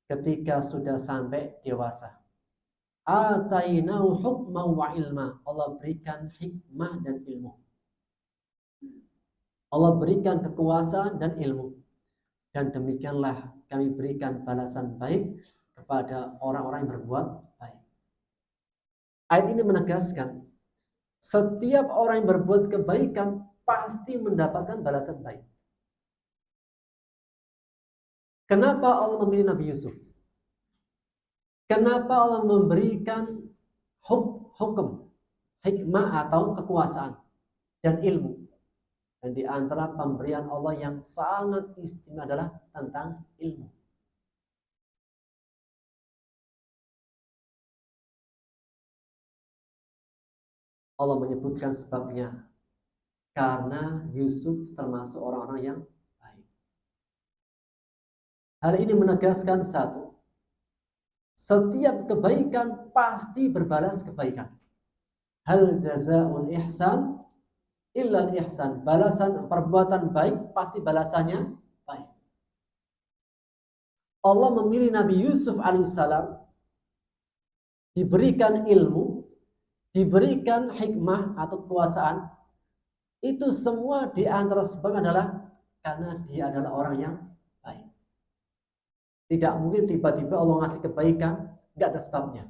Ketika sudah sampai dewasa. Atainahu hukma wa ilma. Allah berikan hikmah dan ilmu. Allah berikan kekuasaan dan ilmu. Dan demikianlah kami berikan balasan baik kepada orang-orang yang berbuat baik. Ayat ini menegaskan, setiap orang yang berbuat kebaikan pasti mendapatkan balasan baik. Kenapa Allah memilih Nabi Yusuf? Kenapa Allah memberikan hukum, hikmah atau kekuasaan dan ilmu? Dan di antara pemberian Allah yang sangat istimewa adalah tentang ilmu. Allah menyebutkan sebabnya. Karena Yusuf termasuk orang-orang yang baik. Hal ini menegaskan satu. Setiap kebaikan pasti berbalas kebaikan. Hal jazaa'ul ihsan illal ihsan. Balasan perbuatan baik pasti balasannya baik. Allah memilih Nabi Yusuf alaihissalam diberikan ilmu, diberikan hikmah atau kekuasaan, itu semua di antara sebab adalah karena dia adalah orang yang baik. Tidak mungkin tiba-tiba Allah ngasih kebaikan, nggak ada sebabnya.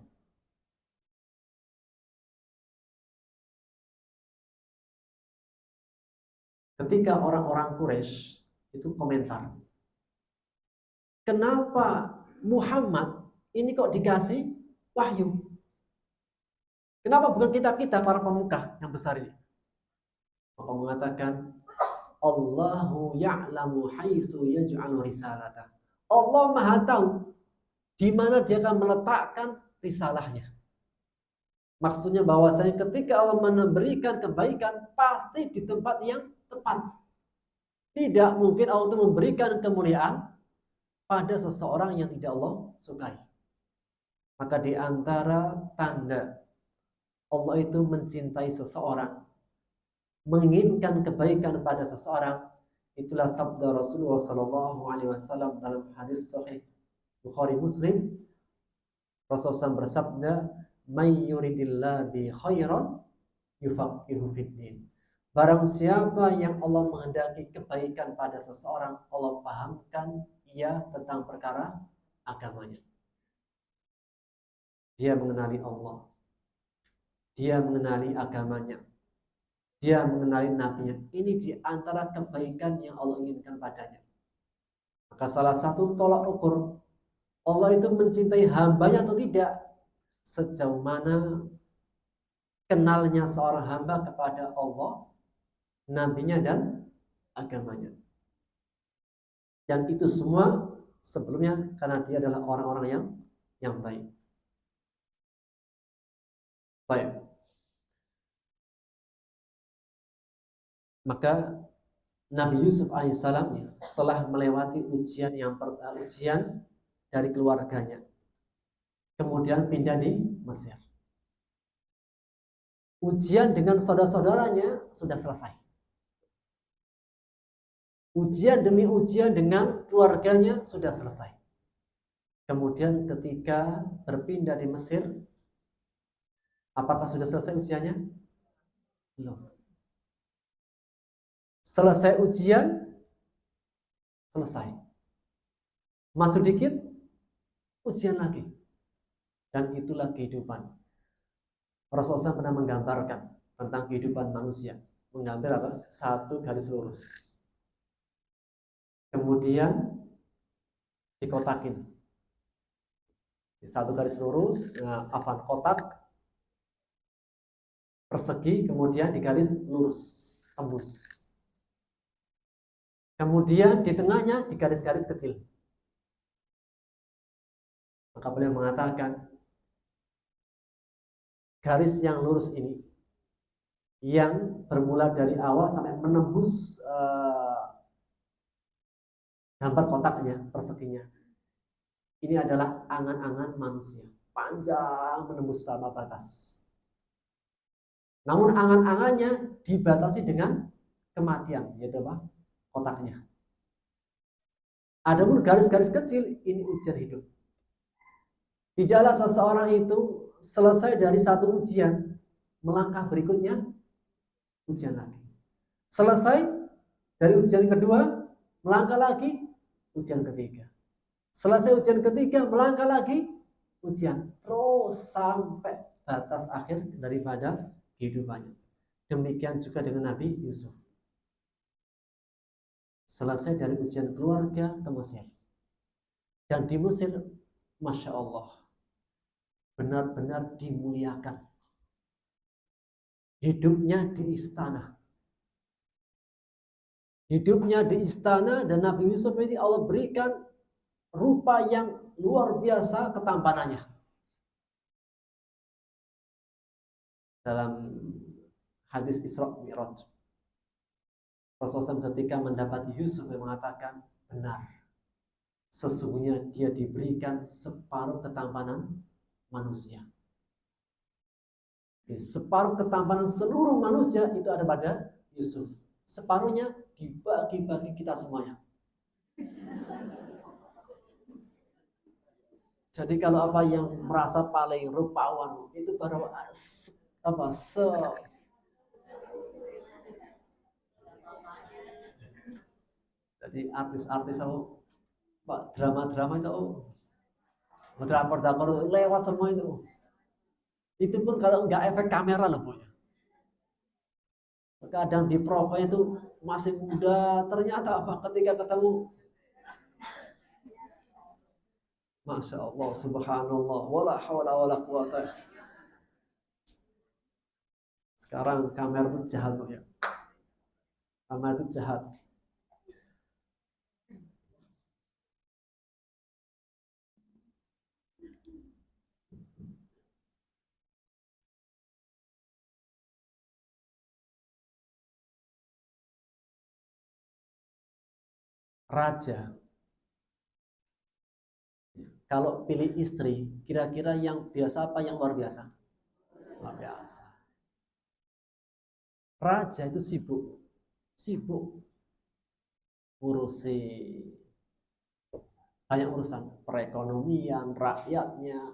Ketika orang-orang Quraisy itu komentar, kenapa Muhammad ini kok dikasih wahyu? Kenapa bukan kita para pemuka yang besar ini? Maka mengatakan, Allahu ya'lamu haitsu yaj'alu risalata. Allah Maha tahu di mana dia akan meletakkan risalahnya. Maksudnya bahwasanya ketika Allah memberikan kebaikan pasti di tempat yang tepat. Tidak mungkin Allah itu memberikan kemuliaan pada seseorang yang tidak Allah sukai. Maka di antara tanda Allah itu mencintai seseorang, menginginkan kebaikan pada seseorang, itulah sabda Rasulullah SAW dalam hadis sahih Bukhari Muslim. Rasulullah SAW bersabda, "May yuridillah bi khairan yufaqihu fiddin." Barang siapa yang Allah menghendaki kebaikan pada seseorang, Allah pahamkan ia tentang perkara agamanya. Dia mengenali Allah, dia mengenali agamanya, dia mengenali nabinya. Ini di antara kebaikan yang Allah inginkan padanya. Maka salah satu tolak ukur Allah itu mencintai hambanya atau tidak, sejauh mana kenalnya seorang hamba kepada Allah, nabinya, dan agamanya. Dan itu semua sebelumnya karena dia adalah orang-orang yang baik. Baik. Maka Nabi Yusuf alaihissalam setelah melewati ujian dari keluarganya, kemudian pindah di Mesir. Ujian dengan saudara-saudaranya sudah selesai. Ujian demi ujian dengan keluarganya sudah selesai. Kemudian ketika berpindah di Mesir, apakah sudah selesai ujiannya? Belum. Selesai ujian, selesai. Masuk dikit, ujian lagi. Dan itulah kehidupan. Rasulullah pernah menggambarkan tentang kehidupan manusia. Mengambil apa? Satu garis lurus. Kemudian dikotakin. Satu garis lurus, kotak, persegi, kemudian di garis lurus, tembus. Kemudian di tengahnya di garis-garis kecil. Maka beliau mengatakan, garis yang lurus ini, yang bermula dari awal sampai menembus gambar kotaknya, perseginya, ini adalah angan-angan manusia, panjang menembus tanpa batas. Namun angan-angannya dibatasi dengan kematian, yaitu apa? Kotaknya. Adapun garis-garis kecil, ini ujian hidup. Tidaklah seseorang itu selesai dari satu ujian, melangkah berikutnya, ujian lagi. Selesai dari ujian kedua, melangkah lagi, ujian ketiga. Selesai ujian ketiga, melangkah lagi, ujian. Terus sampai batas akhir daripada kehidupannya. Demikian juga dengan Nabi Yusuf. Selesai dari ujian keluarga ke Mesir. Dan di Mesir, Masya Allah, benar-benar dimuliakan. Hidupnya di istana. Hidupnya di istana, dan Nabi Yusuf ini Allah berikan rupa yang luar biasa ketampanannya. Dalam hadis Isra Mi'raj, Rasulullah ketika mendapati Yusuf yang mengatakan, benar, sesungguhnya dia diberikan separuh ketampanan manusia. Separuh ketampanan seluruh manusia itu ada pada Yusuf. Separuhnya dibagi-bagi kita semuanya. Jadi kalau apa yang merasa paling rupawan itu baru apa jadi artis-artis apa drama-drama itu drakor-drakor lewat semua itu. Itu pun kalau nggak efek kamera loh Bu. Kadang di profilnya itu masih muda, ternyata apa ketika ketemu Masya Allah, Subhanallah, wala hawla wala quwata. Sekarang kamera itu jahat Bu ya. Kamera itu jahat. Raja, kalau pilih istri, kira-kira yang biasa apa yang luar biasa? Luar biasa. Raja itu sibuk ngurusi banyak urusan perekonomian rakyatnya,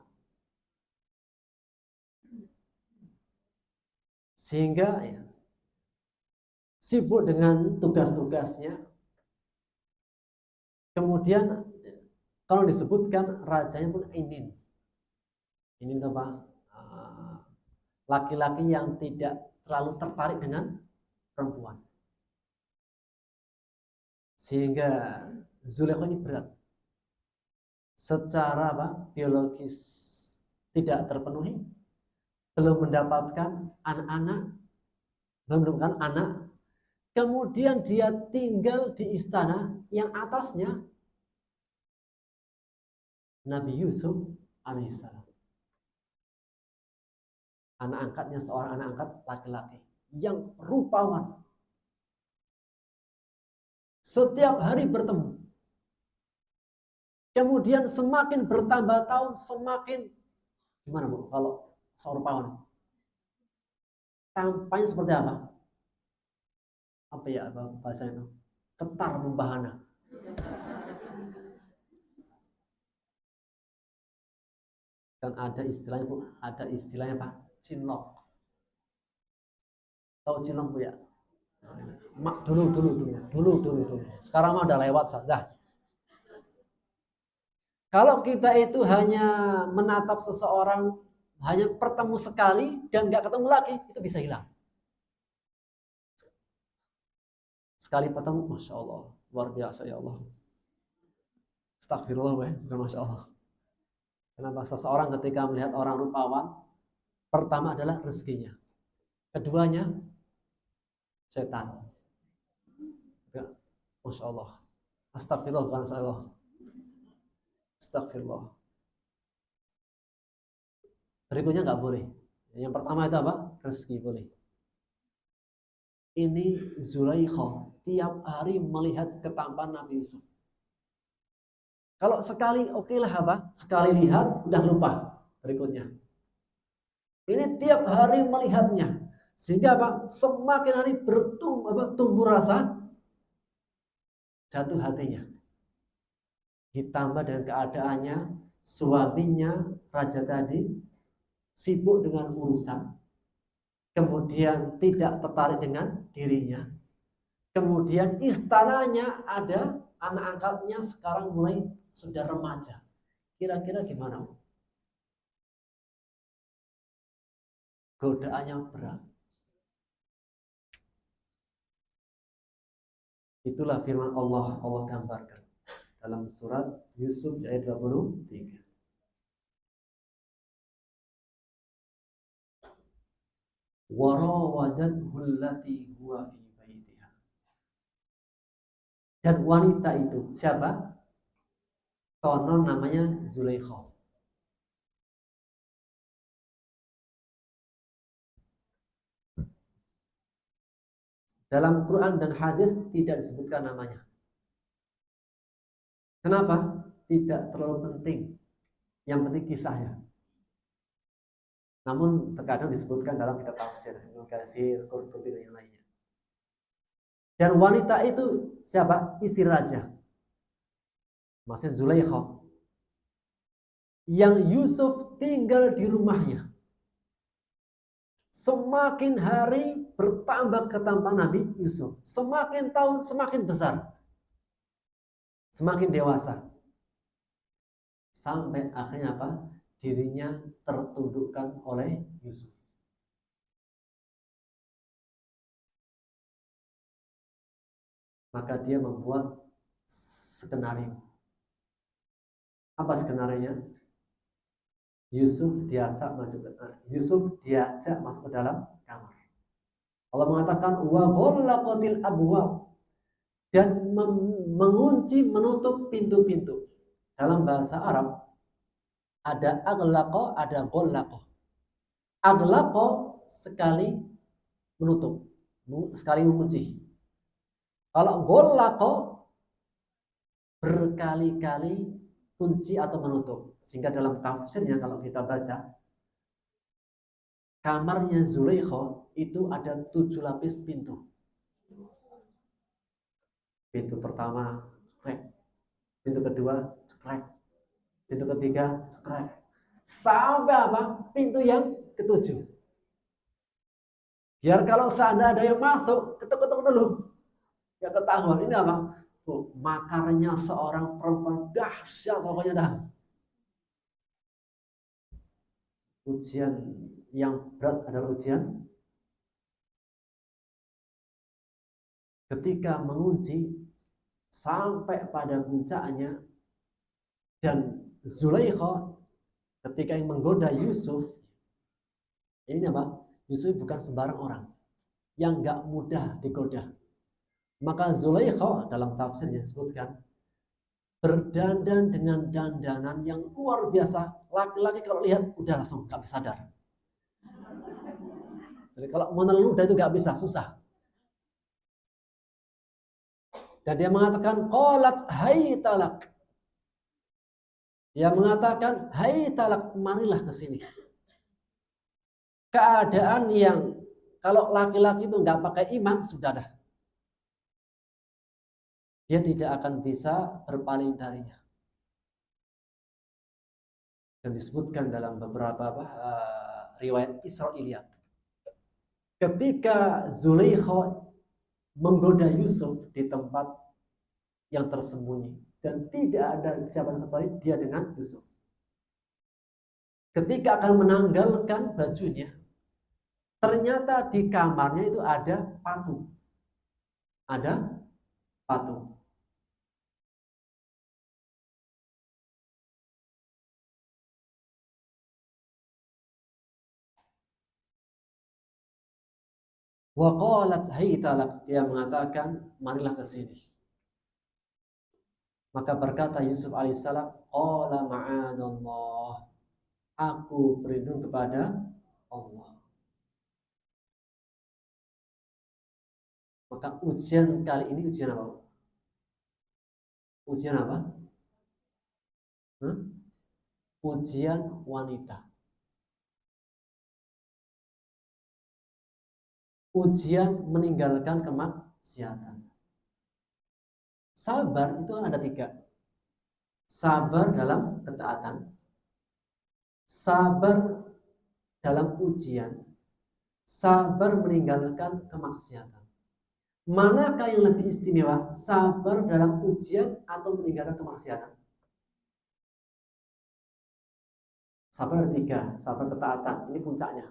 sehingga ya, sibuk dengan tugas-tugasnya. Kemudian kalau disebutkan rajanya pun ini apa? Laki-laki yang tidak terlalu tertarik dengan perempuan. Sehingga Zulaikha ini berat. Secara apa? Biologis tidak terpenuhi, belum mendapatkan anak-anak, kemudian dia tinggal di istana yang atasnya Nabi Yusuf alaihissalam. Anak angkatnya seorang anak angkat laki-laki yang rupawan. Setiap hari bertemu. Kemudian semakin bertambah tahun, semakin gimana Bu? Kalau seorang rupawan tampaknya seperti apa? Apa ya bahasa itu? Cetar membahana. Kan ada istilahnya Bu, ada istilahnya Pak, cinlok. Tahu cinlok Bu ya? Dulu. Sekarang mah udah lewat saja. Kalau kita itu hanya menatap seseorang hanya bertemu sekali dan nggak ketemu lagi, itu bisa hilang. Sekali ketemu, Masya Allah, luar biasa ya Allah. Astagfirullah, Masya Allah. Kenapa seseorang ketika melihat orang rupawan, pertama adalah rezekinya, keduanya setan. Masya Allah. Astagfirullah, bukan Allah. Astagfirullah. Berikutnya nggak boleh. Yang pertama itu apa? Rezeki boleh. Ini Zulaikha tiap hari melihat ketampanan Nabi Yusuf. Kalau sekali oke lah apa? Sekali lihat udah lupa berikutnya. Ini tiap hari melihatnya. Sehingga apa? Semakin hari tumbuh rasa jatuh hatinya. Ditambah dengan keadaannya suaminya raja tadi sibuk dengan urusan, kemudian tidak tertarik dengan dirinya, kemudian istananya ada anak angkatnya sekarang mulai sudah remaja. Kira-kira gimana? Godaannya berat. Itulah firman Allah gambarkan dalam surat Yusuf ayat 23. Warawadathu allati huwa fi baitiha. Dan wanita itu siapa? Konon namanya Zulaikha. Dalam Quran dan hadis tidak disebutkan namanya. Kenapa? Tidak terlalu penting. Yang penting kisahnya. Namun terkadang disebutkan dalam kitab tafsir, Ibnu Katsir, Qurtubi dan yang lainnya. Dan wanita itu siapa? Istri raja. Maksudnya Zulaikha. Yang Yusuf tinggal di rumahnya. Semakin hari bertambah ketampanan Nabi Yusuf. Semakin tahun semakin besar. Semakin dewasa. Sampai akhirnya apa? Dirinya tertundukkan oleh Yusuf. Maka dia membuat skenario. Apa skenario-nya? Yusuf diajak masuk ke dalam kamar. Allah mengatakan wa ghallaqatil abwab, dan mengunci menutup pintu-pintu. Dalam bahasa Arab ada aghlaqa, ada ghallaqa. Aghlaqa sekali menutup, sekali mengunci. Kalau ghallaqa berkali-kali kunci atau menutup. Sehingga dalam tafsirnya kalau kita baca, kamarnya Zulaikha itu ada 7 lapis pintu. Pintu pertama cekrek, pintu kedua cekrek, pintu ketiga cekrek, sampai apa? Pintu yang ketujuh. Biar kalau seandainya ada yang masuk, ketuk-ketuk dulu. Ya ketahuan ini apa? Makarnya seorang perempuan dahsyat pokoknya dah. Ujian yang berat adalah ujian ketika mengunci sampai pada puncaknya, dan Zulaikha ketika yang menggoda Yusuf, ini apa? Yusuf bukan sembarang orang yang gak mudah digoda. Maka Zulaikha dalam tafsirnya disebutkan berdandan dengan dandanan yang luar biasa. Laki-laki kalau lihat udah langsung gak bisa sadar. Jadi kalau meneludah itu gak bisa, susah. Dan dia mengatakan qalat hai talak. Dia mengatakan hai talak, marilah ke sini. Keadaan yang kalau laki-laki itu nggak pakai iman sudah dah. Dia tidak akan bisa berpaling darinya. Dan disebutkan dalam beberapa riwayat Israiliyat. Ketika Zulaikha menggoda Yusuf di tempat yang tersembunyi dan tidak ada siapa kecuali dia dengan Yusuf. Ketika akan menanggalkan bajunya, ternyata di kamarnya itu ada patung. Ada patung. Wa qalat haytalak, dia mengatakan marilah ke sini. Maka berkata Yusuf alaihissalam, qala ma'adallah, aku berlindung kepada Allah. Maka ujian kali ini ujian apa? Ujian apa? Ujian wanita. Ujian meninggalkan kemaksiatan. Sabar itu kan ada 3. Sabar dalam ketaatan, sabar dalam ujian, sabar meninggalkan kemaksiatan. Manakah yang lebih istimewa? Sabar dalam ujian atau meninggalkan kemaksiatan? Sabar ada 3. Sabar ketaatan, ini puncaknya.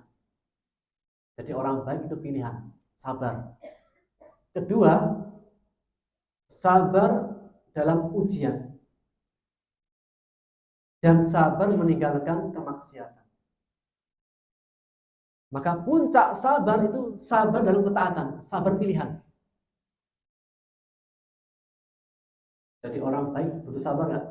Jadi orang baik itu pilihan, sabar. Kedua, sabar dalam ujian dan sabar meninggalkan kemaksiatan. Maka puncak sabar itu sabar dalam ketaatan, sabar pilihan. Jadi orang baik butuh sabar nggak?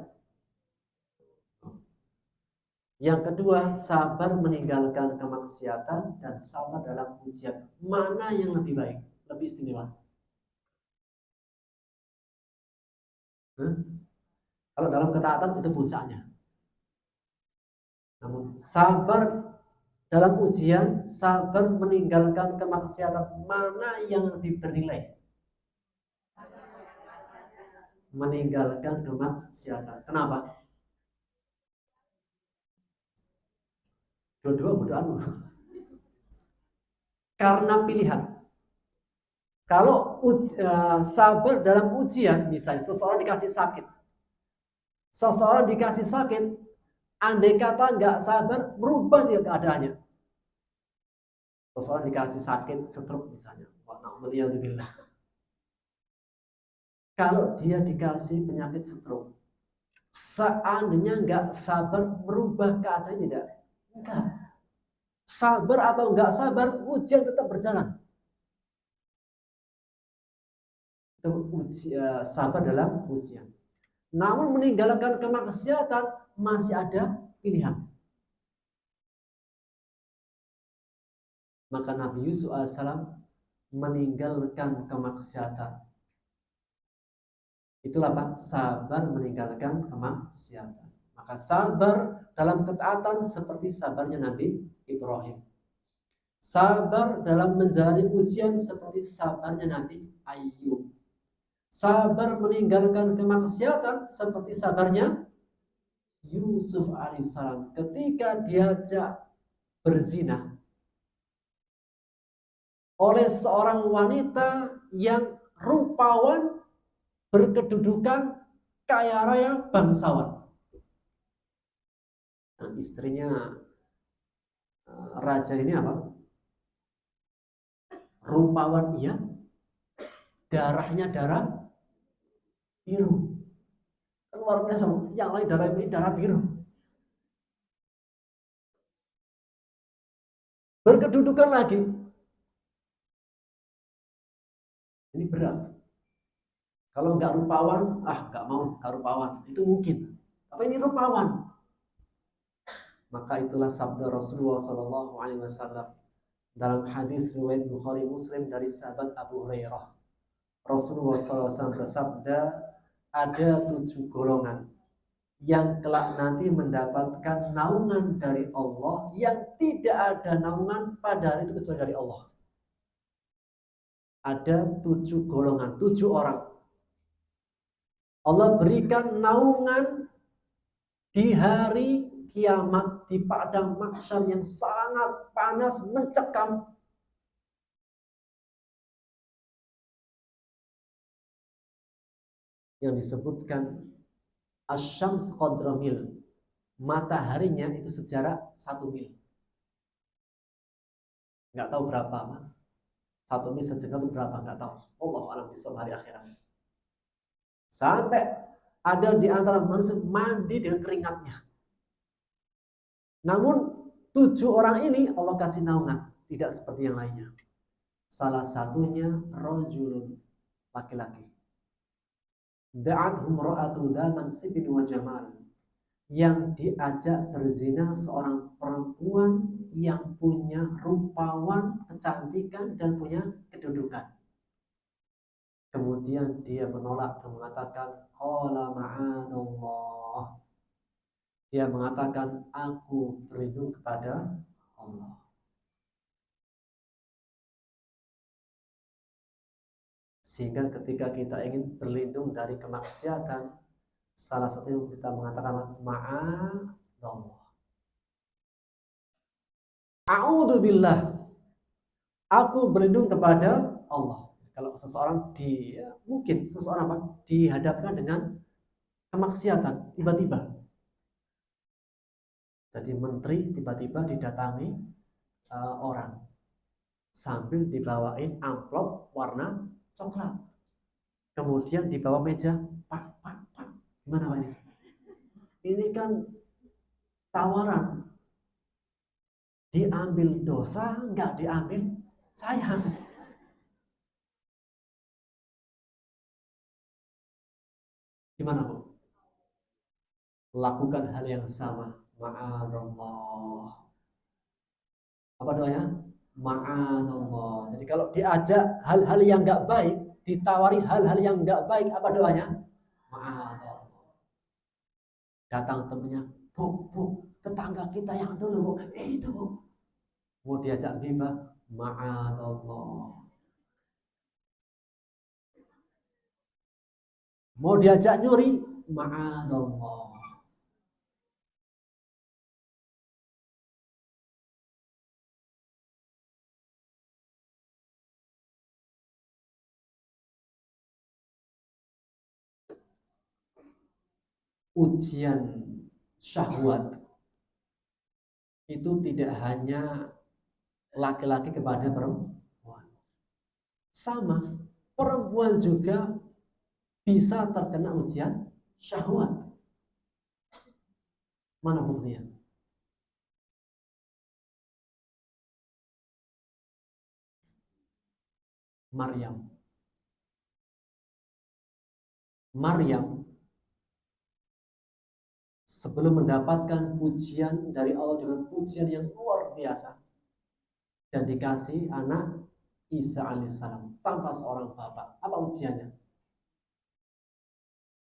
Yang kedua, sabar meninggalkan kemaksiatan dan sabar dalam ujian. Mana yang lebih baik, lebih istimewa? Kalau dalam ketaatan itu puncaknya. Namun sabar dalam ujian, sabar meninggalkan kemaksiatan, mana yang lebih bernilai? Meninggalkan kemaksiatan. Kenapa? Dua-dua bodoh. karena pilihan. Kalau sabar dalam ujian, misalnya seseorang dikasih sakit. Seseorang dikasih sakit, andai kata nggak sabar, berubah dia keadaannya. Seseorang dikasih sakit stroke misalnya. Waliyadzubillah. Kalau dia dikasih penyakit stroke, seandainya nggak sabar, berubah keadaan tidak? Enggak. Sabar atau nggak sabar, ujian tetap berjalan. Sabar dalam ujian. Namun meninggalkan kemaksiatan masih ada pilihan. Maka Nabi Yusuf AS meninggalkan kemaksiatan. Itulah Pak, sabar meninggalkan kemaksiatan. Maka sabar dalam ketaatan seperti sabarnya Nabi Ibrahim. Sabar dalam menjalani ujian seperti sabarnya Nabi Ayub. Sabar meninggalkan kemaksiatan seperti sabarnya Yusuf alaihissalam ketika diajak berzina oleh seorang wanita yang rupawan, berkedudukan, kaya raya, bangsawan. Nah, istrinya raja ini apa? Rupawan iya, darahnya darah biru. Luar biasa, yang lain darah ini darah biru. Berkedudukan lagi. Ini berat. Kalau nggak rupawan, nggak mau, nggak rupawan. Itu mungkin. Tapi ini rupawan. Maka itulah sabda Rasulullah SAW dalam hadis riwayat Bukhari Muslim dari sahabat Abu Hurairah. Rasulullah SAW bersabda, ada 7 golongan yang kelak nanti mendapatkan naungan dari Allah yang tidak ada naungan pada hari itu kecuali dari Allah. Ada 7 golongan, 7 orang. Allah berikan naungan di hari kiamat di padang mahsyar yang sangat panas mencekam. Yang disebutkan Asyams qadra mil. Mataharinya itu sejarak 1 mil. Nggak tahu berapa, Pak. 1 mil sejengkal itu berapa? Nggak tahu. Allah alam bisawab hari akhirat. Sampai ada di antara manusia mandi dengan keringatnya. Namun 7 orang ini Allah kasih naungan, tidak seperti yang lainnya. Salah satunya rajulun, laki-laki. Da'athum ra'atu daman sibin wa jamal. Yang diajak berzina seorang perempuan yang punya rupawan, kecantikan, dan punya kedudukan. Kemudian dia menolak dan mengatakan, qala ma'adallah. Dia mengatakan, aku berlindung kepada Allah. Sehingga ketika kita ingin berlindung dari kemaksiatan, salah satu yang kita mengatakan ma'adallah. A'udzubillah. Aku berlindung kepada Allah. Kalau seseorang mungkin seseorang dihadapkan dengan kemaksiatan tiba-tiba. Jadi menteri tiba-tiba didatangi orang sambil dibawain amplop warna coklat. Kemudian di bawah meja, Pak, gimana Pak ini? Ini kan tawaran. Diambil dosa, nggak diambil sayang. Gimana Bu? Lakukan hal yang sama. Ma'adallah. Apa doanya? Ma'adallah. Jadi kalau diajak hal-hal yang nggak baik, ditawari hal-hal yang nggak baik, apa doanya? Ma'adallah. Datang temennya, Bu, tetangga kita yang dulu, Bu. Itu Bu. Mau diajak ghibah, ma'adallah. Mau diajak nyuri, ma'adallah. ujian syahwat itu tidak hanya laki-laki kepada perempuan. Sama, perempuan juga bisa terkena ujian syahwat. Mana buktinya? Maryam sebelum mendapatkan pujian dari Allah dengan pujian yang luar biasa dan dikasih anak Isa alaihissalam tanpa seorang bapak. Apa ujiannya?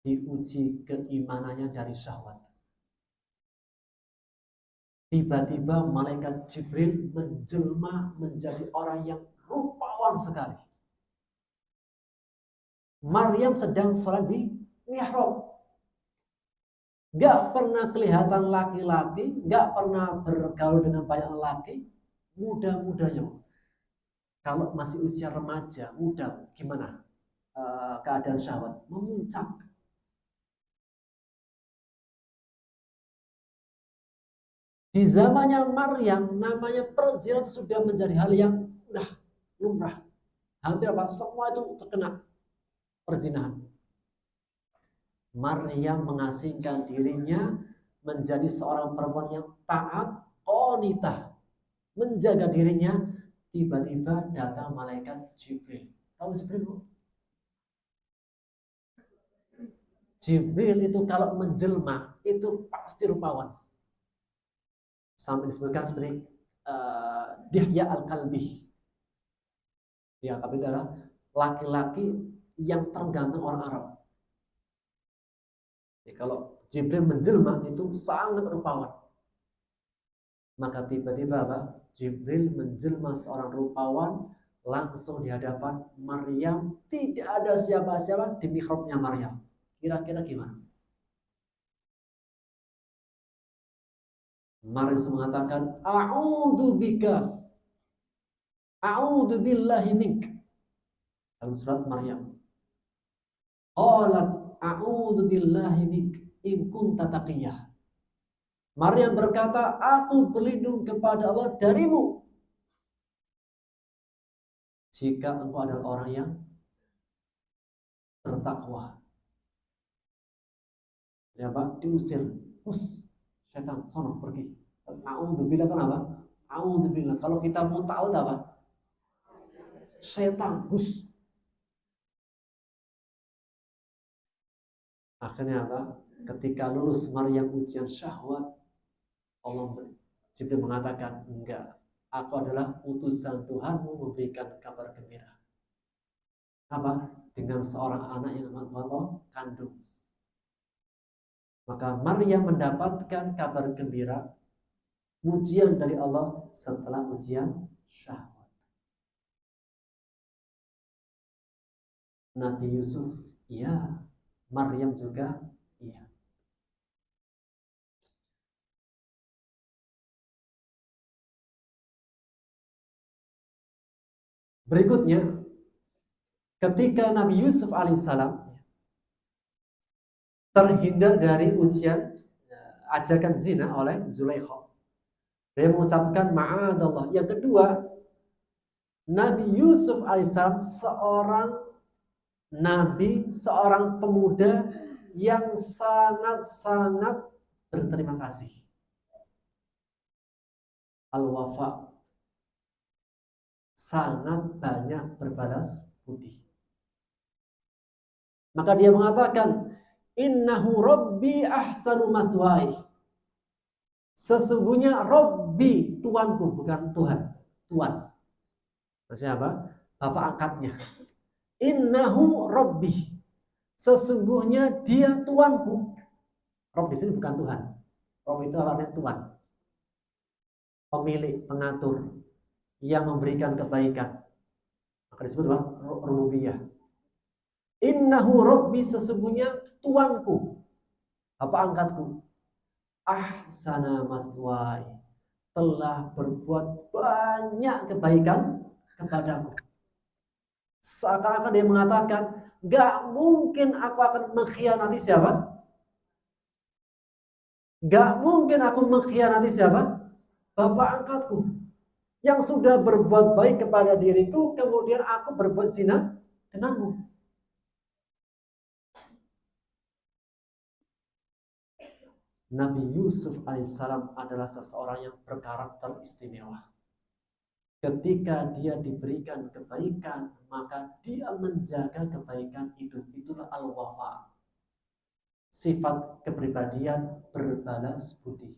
Diuji keimanannya dari syahwat. Tiba-tiba malaikat Jibril menjelma menjadi orang yang rupawan sekali. Maryam sedang sholat di mihrab. Gak pernah kelihatan laki-laki, gak pernah bergaul dengan banyak laki, muda-mudanya. Kalau masih usia remaja, muda, gimana keadaan syahwat? Memuncak. Di zamannya Maryam, namanya perzinahan sudah menjadi hal yang udah lumrah. Hampir apa? Semua itu terkena perzinahan. Maryam mengasingkan dirinya menjadi seorang perempuan yang taat, qanitah, menjaga dirinya. Tiba-tiba datang malaikat Jibril. Tahu Jibril? Jibril itu kalau menjelma itu pasti rupawan. Sampai disebutkan seperti Dihya al-Kalbi. Ya, tapi adalah laki-laki yang tergantung orang Arab. Jadi, kalau Jibril menjelma itu sangat rupawan. Maka tiba-tiba apa? Jibril menjelma seorang rupawan langsung di hadapan Maryam. Tidak ada siapa-siapa di mihrabnya Maryam. Kira-kira gimana? Maryam mengatakan, A'udzu bika. A'udzu billahi mink. Dalam surat Maryam. Qalat a'udzu billahi mink in kunta taqiyah. Maryam berkata, aku berlindung kepada Allah darimu jika engkau adalah orang yang bertakwa. Ya Pak, diusir. Setan, sono pergi. A'udzubillah kan apa? A'udzubillah. Kalau kita mau tahu apa? Setan, Akhirnya apa? Ketika lulus Maryam ujian syahwat, Allah Jibril mengatakan, enggak, aku adalah utusan Tuhanmu memberikan kabar gembira. Apa? Dengan seorang anak yang Allah kandung. Maka Maryam mendapatkan kabar gembira, ujian dari Allah setelah ujian syahwat. Nabi Yusuf, iya. Maryam juga, iya. Berikutnya, ketika Nabi Yusuf alaihissalam terhindar dari ujian ajakan zina oleh Zulaikha, dia mengucapkan ma'adallah. Yang kedua, Nabi Yusuf alaihissalam seorang nabi, seorang pemuda yang sangat-sangat berterima kasih. Al-wafa, sangat banyak berbalas budi. Maka dia mengatakan, innahu rabbi ahsanu maswai. Sesungguhnya Rabbi, Tuanku, bukan Tuhan, Tuan. Maksudnya apa? Bapak angkatnya. Innahu Rabbi. Sesungguhnya dia Tuanku. Rabb di sini bukan Tuhan. Rabb itu artinya Tuhan. Pemilik, pengatur, yang memberikan kebaikan. Maka disebut apa? Rububiyah. Innahu Rabbi, sesungguhnya Tuanku, Bapak angkatku. Ahsana maswai, telah berbuat banyak kebaikan kepadaku. Seakan-akan dia mengatakan, gak mungkin aku akan mengkhianati siapa? Gak mungkin aku mengkhianati siapa? Bapak angkatku. Yang sudah berbuat baik kepada diriku, kemudian aku berbuat zina denganmu. Nabi Yusuf alaihissalam adalah seseorang yang berkarakter istimewa. Ketika dia diberikan kebaikan, maka dia menjaga kebaikan itu. Itulah al-wafa. Sifat kepribadian berbalas budi.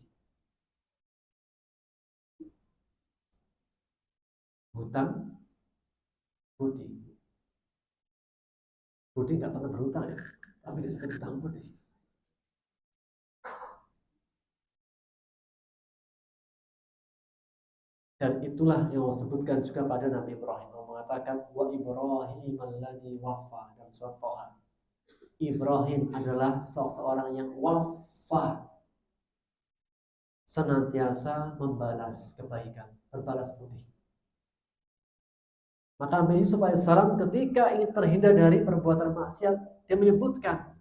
Hutang budi. Budi nggak pernah berhutang ya, tapi disebut hutang budi. Dan itulah yang Allah sebutkan juga pada Nabi Ibrahim. Allah mengatakan wa Ibrahim alladzi waffa dalam surat Thaha. Ibrahim adalah seseorang yang wafa, senantiasa membalas kebaikan, berbalas budi. Maka Nabi Yusuf alaihissalam ketika ingin terhindar dari perbuatan maksiat, dia menyebutkan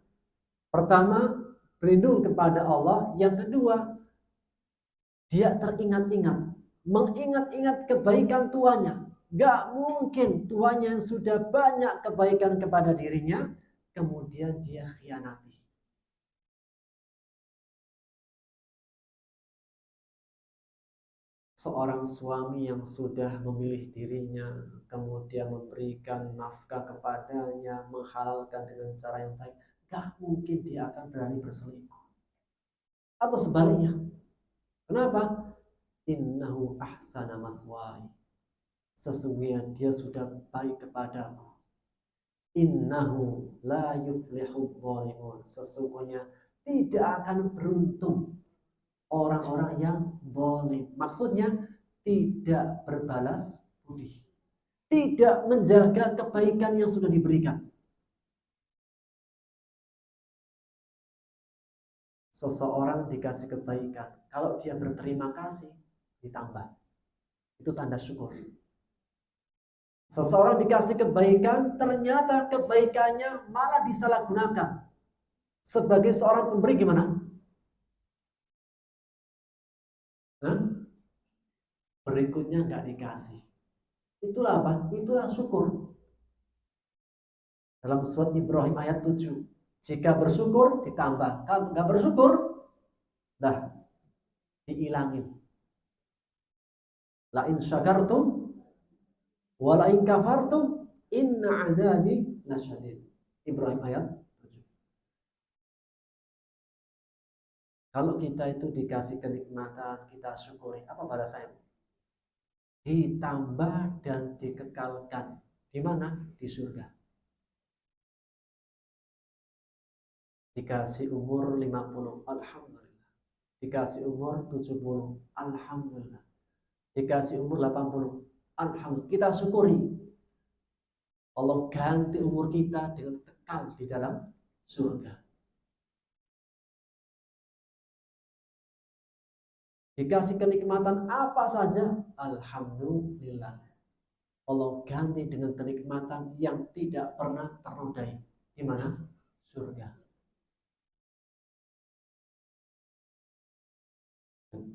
pertama berlindung kepada Allah, yang kedua dia teringat-ingat, mengingat-ingat kebaikan tuanya. Gak mungkin tuanya yang sudah banyak kebaikan kepada dirinya, kemudian dia khianati. Seorang suami yang sudah memilih dirinya, kemudian memberikan nafkah kepadanya, menghalalkan dengan cara yang baik, gak mungkin dia akan berani berselingkuh. Atau sebaliknya. Kenapa? Innahu ahsana maswai. Sesungguhnya dia sudah baik kepadaku. Innahu la yuflihul zalimun. Sesungguhnya tidak akan beruntung orang-orang yang zalim. Maksudnya tidak berbalas budi. Tidak menjaga kebaikan yang sudah diberikan. Seseorang dikasih kebaikan, kalau dia berterima kasih, ditambah. Itu tanda syukur. Seseorang dikasih kebaikan, ternyata kebaikannya malah disalahgunakan. Sebagai seorang pemberi gimana? Hah? Berikutnya nggak dikasih. Itulah apa? Itulah syukur. Dalam surat Ibrahim ayat 7. Jika bersyukur ditambah. Kalau nggak bersyukur, dah dihilangin. La in syakartum wa la in kafartum inna adabi lasyadid. Ibrahim ayat 7. Kalau kita itu dikasih kenikmatan, kita syukuri. Apa balasannya? Ditambah dan dikekalkan. Di mana? Di surga. Dikasih umur 50, alhamdulillah. Dikasih umur 70, alhamdulillah. Dikasih umur 80, alhamdulillah. Kita syukuri. Allah ganti umur kita dengan kekal di dalam surga. Dikasih kenikmatan apa saja, alhamdulillah. Allah ganti dengan kenikmatan yang tidak pernah ternodai. Di mana? Surga.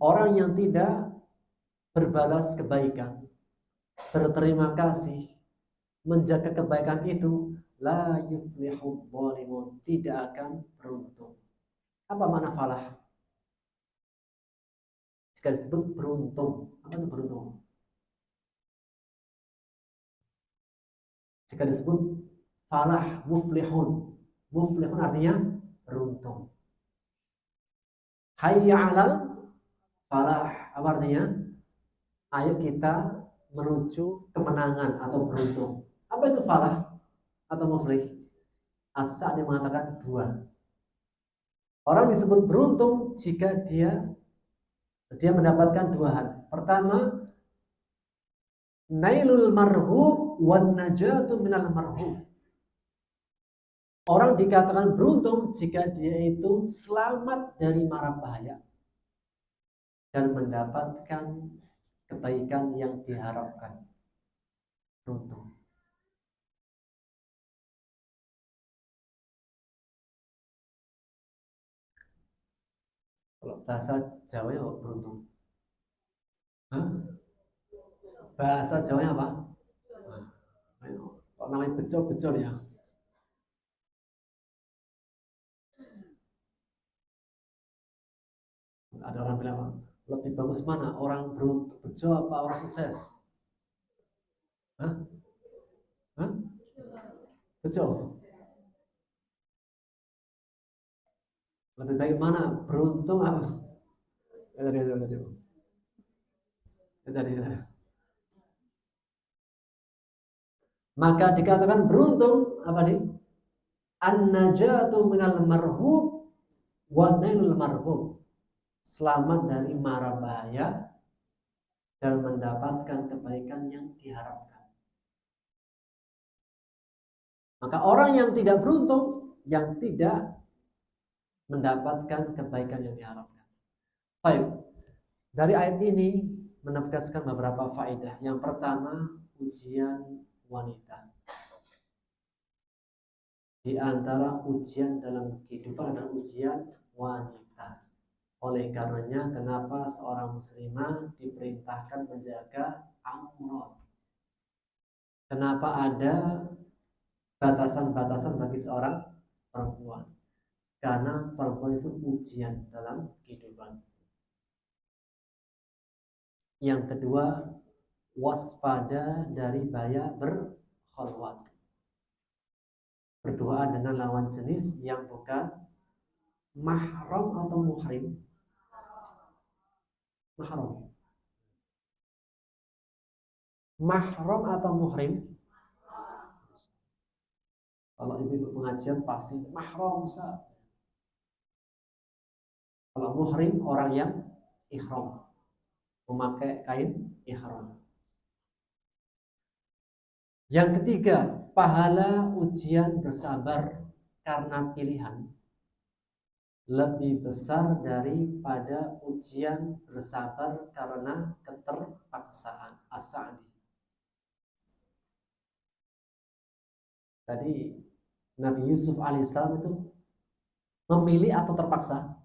Orang yang tidak berbalas kebaikan, berterima kasih, menjaga kebaikan itu, la yuflihul zalimun, tidak akan beruntung. Apa makna falah? Jika disebut beruntung, apa itu beruntung? Jika disebut falah, muflihun, muflihun artinya beruntung. Hayya 'alal falah, apa artinya? Ayo kita menuju kemenangan atau beruntung. Apa itu falah atau muflih? As-Sa'di mengatakan dua. Orang disebut beruntung jika dia mendapatkan dua hal. Pertama, nailul marhub wan najatu minal marhub. Orang dikatakan beruntung jika dia itu selamat dari mara bahaya dan mendapatkan kebaikan yang diharapkan. Beruntung. Kalau Bahasa Jawanya apa beruntung? Hah? Bahasa Jawanya apa? Nah, kok namanya bejo-bejo ya? Ada orang bilang apa? Lebih bagus mana? Orang beruntung bejo apa orang sukses? Hah? Hah? Bejo. Lebih baik mana? Beruntung apa? Jadi, maka dikatakan beruntung apa nih? An-najatu minal marhub wa nailul marhub. Selamat dari mara bahaya dan mendapatkan kebaikan yang diharapkan. Maka orang yang tidak beruntung, yang tidak mendapatkan kebaikan yang diharapkan. Baik, dari ayat ini menegaskan beberapa faedah. Yang pertama, ujian wanita. Di antara ujian dalam kehidupan adalah ujian wanita. Oleh karenanya, kenapa seorang muslimah diperintahkan menjaga aurat? Kenapa ada batasan-batasan bagi seorang perempuan? Karena perempuan itu ujian dalam kehidupan. Yang kedua, waspada dari bahaya berkholwat. Berduaan dengan lawan jenis yang bukan mahram atau muhrim. Mahram. Mahram atau muhrim. Kalau ibu pengajian pasti mahram, Ustaz. Kalau muhrim orang yang ihram, memakai kain ihram. Yang ketiga, pahala ujian bersabar karena pilihan lebih besar daripada ujian bersabar karena keterpaksaan. As-Sa'di. Tadi Nabi Yusuf alaihissalam itu memilih atau terpaksa?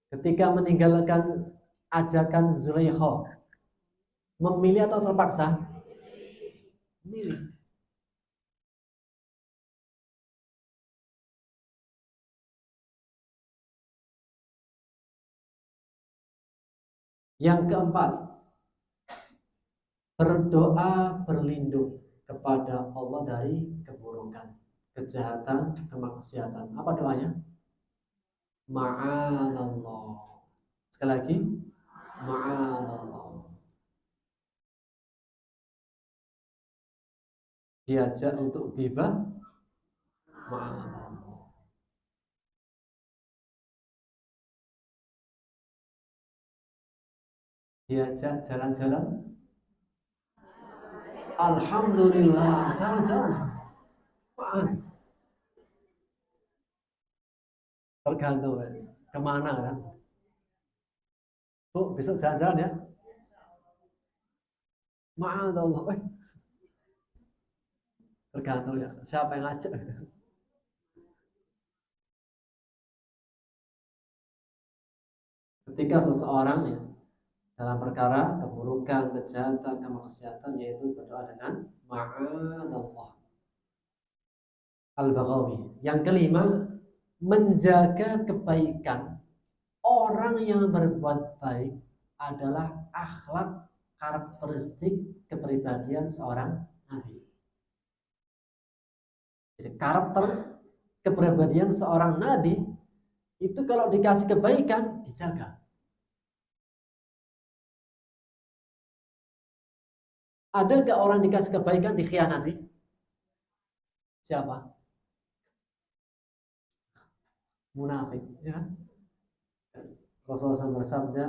Ketika meninggalkan ajakan Zulaikha, memilih atau terpaksa? Memilih. Yang keempat, berdoa berlindung kepada Allah dari keburukan, kejahatan, kemaksiatan. Apa doanya? Ma'anallah. Sekali lagi, ma'anallah. Diajak untuk ghibah, ma'anallah. Diajak jalan-jalan, alhamdulillah, jalan-jalan. Tergantung kemana kan. Bu, besok jalan-jalan ya. Ma'adallah. Tergantung ya, siapa yang ngajak. Ketika seseorang ya dalam perkara keburukan, kejahatan, kemaksiatan, yaitu berdoa dengan ma'adallah. Al-Baghawi. Yang kelima, menjaga kebaikan. Orang yang berbuat baik adalah akhlak, karakteristik kepribadian seorang nabi. Jadi karakter kepribadian seorang nabi itu kalau dikasih kebaikan dijaga. Ada gak orang dikasih kebaikan dikhianati? Siapa? Munafik, ya. Rasulullah SAW bersabda,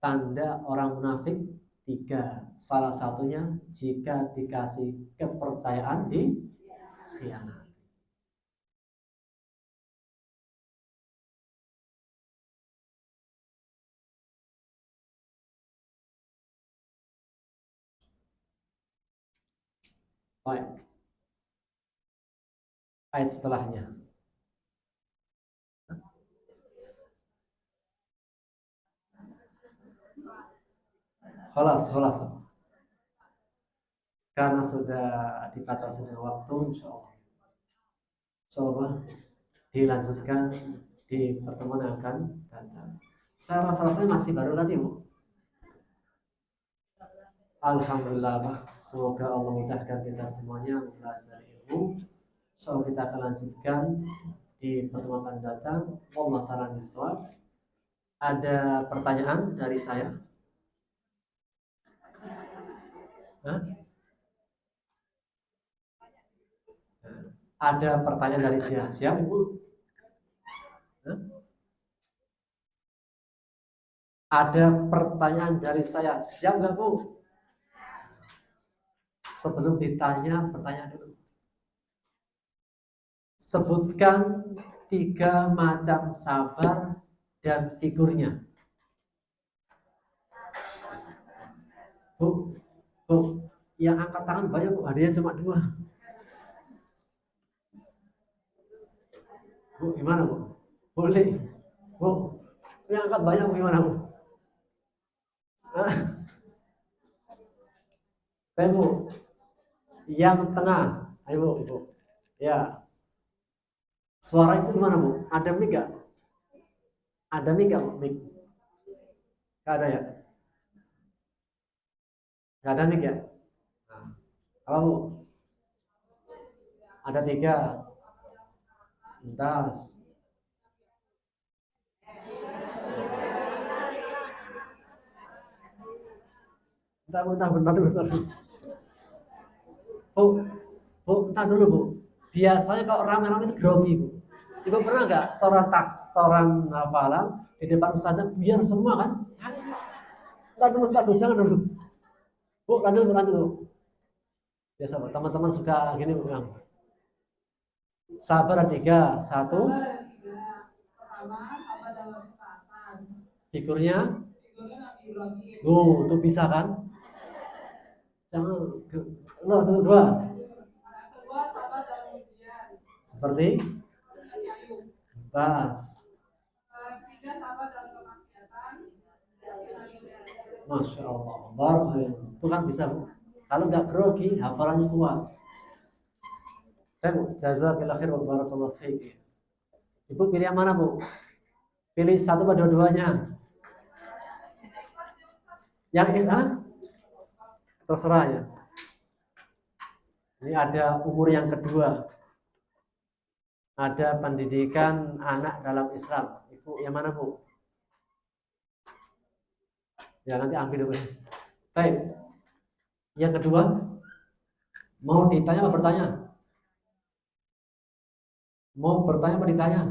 tanda orang munafik tiga. Salah satunya jika dikasih kepercayaan dikhianati. Baik. Ayat setelahnya. Kholas. Karena sudah dibatasi dengan waktu, insya Allah dilanjutkan di pertemuan yang akan datang. Saya rasa masih baru tadi, Bu. Alhamdulillah, Pak. Semoga Allah mudahkan kita semuanya belajar ilmu. So kita akan lanjutkan di pertemuan akan datang. Allah ta'ala bisawab. Ada pertanyaan dari saya? Hah? Ada pertanyaan dari siapa, Ibu? Hah? Ada pertanyaan dari saya. Siap nggak, Bu? Sebelum ditanya, pertanyaan dulu. Sebutkan 3 macam sabar dan figurnya. Bu, yang angkat tangan banyak, Bu. Hadiahnya cuma 2. Bu, gimana, Bu? Boleh. Bu, yang angkat banyak gimana, Bu? Bu, yang tengah. Ayo, Bu. Ya. Suara itu gimana, Bu? Ada mic gak? Ada mic gak, Bu? Mic? Gak ada ya? Gak ada mic ya? Nah, apa, Bu? Ada 3. Entas. Bentar dulu. Bu, bentar dulu, Bu. Biasanya kalau rame-rame itu grogi, Bu. Ibu pernah nggak setoran hafalan di depan ustazah biar semua kan? Bentar dulu, jangan dulu. Bu, lanjut, Bu. Biasa, Bu. Teman-teman suka gini, Bu. Sabar 3. 1. Figurnya? Itu bisa kan? Jangan. Lo, 2. Seperti? Pas. Masya Allah. Barakallahu. Itu kan bisa, Bu. Kalau nggak grogi, hafalannya kuat. Jazakallahu khair wa barakallahu fiik. Ibu pilih yang mana, Bu? Pilih 1 atau 2-duanya? Yang ini, terserah ya. Ini ada umur yang kedua. Ada pendidikan anak dalam Islam. Ibu yang mana, Bu? Ya nanti ambil dulu. Baik. Yang kedua, mau ditanya apa bertanya? Mau bertanya apa ditanya?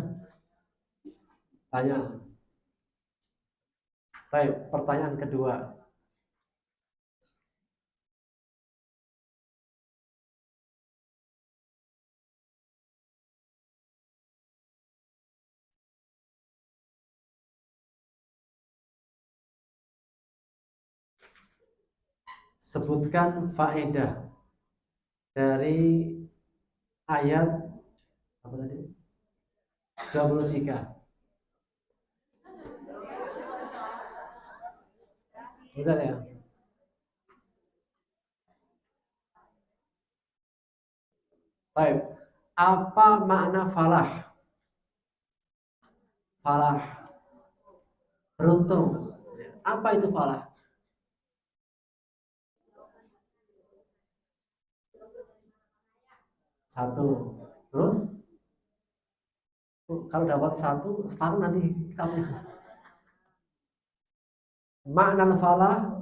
Tanya. Baik, pertanyaan kedua. Sebutkan faedah dari ayat apa tadi? 23. Betul ya? Baik. Apa makna falah? Falah. Beruntung. Apa itu falah? 1. Terus? Kalau dapat 1, separuh nanti kita punya. Makna falah.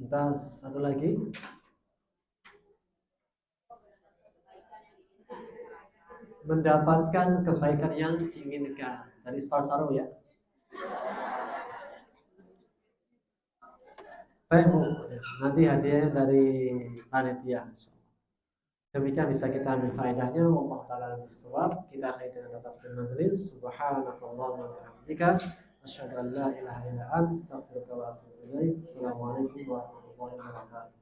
Entah, satu lagi. Mendapatkan kebaikan yang diinginkan. Dari separuh-separuh ya. Baik, Bu. Nanti hadiah dari panitia. Demikian bisa kita ambil faedahnya. Wallahu ta'ala bisawab. Kita akhiri dengan dapat majelis. Subhanakallahumma wa bihamdika asyhadu an la ilaha illa anta astaghfiruka wa atubu ilaik. Assalamualaikum warahmatullahi wabarakatuh.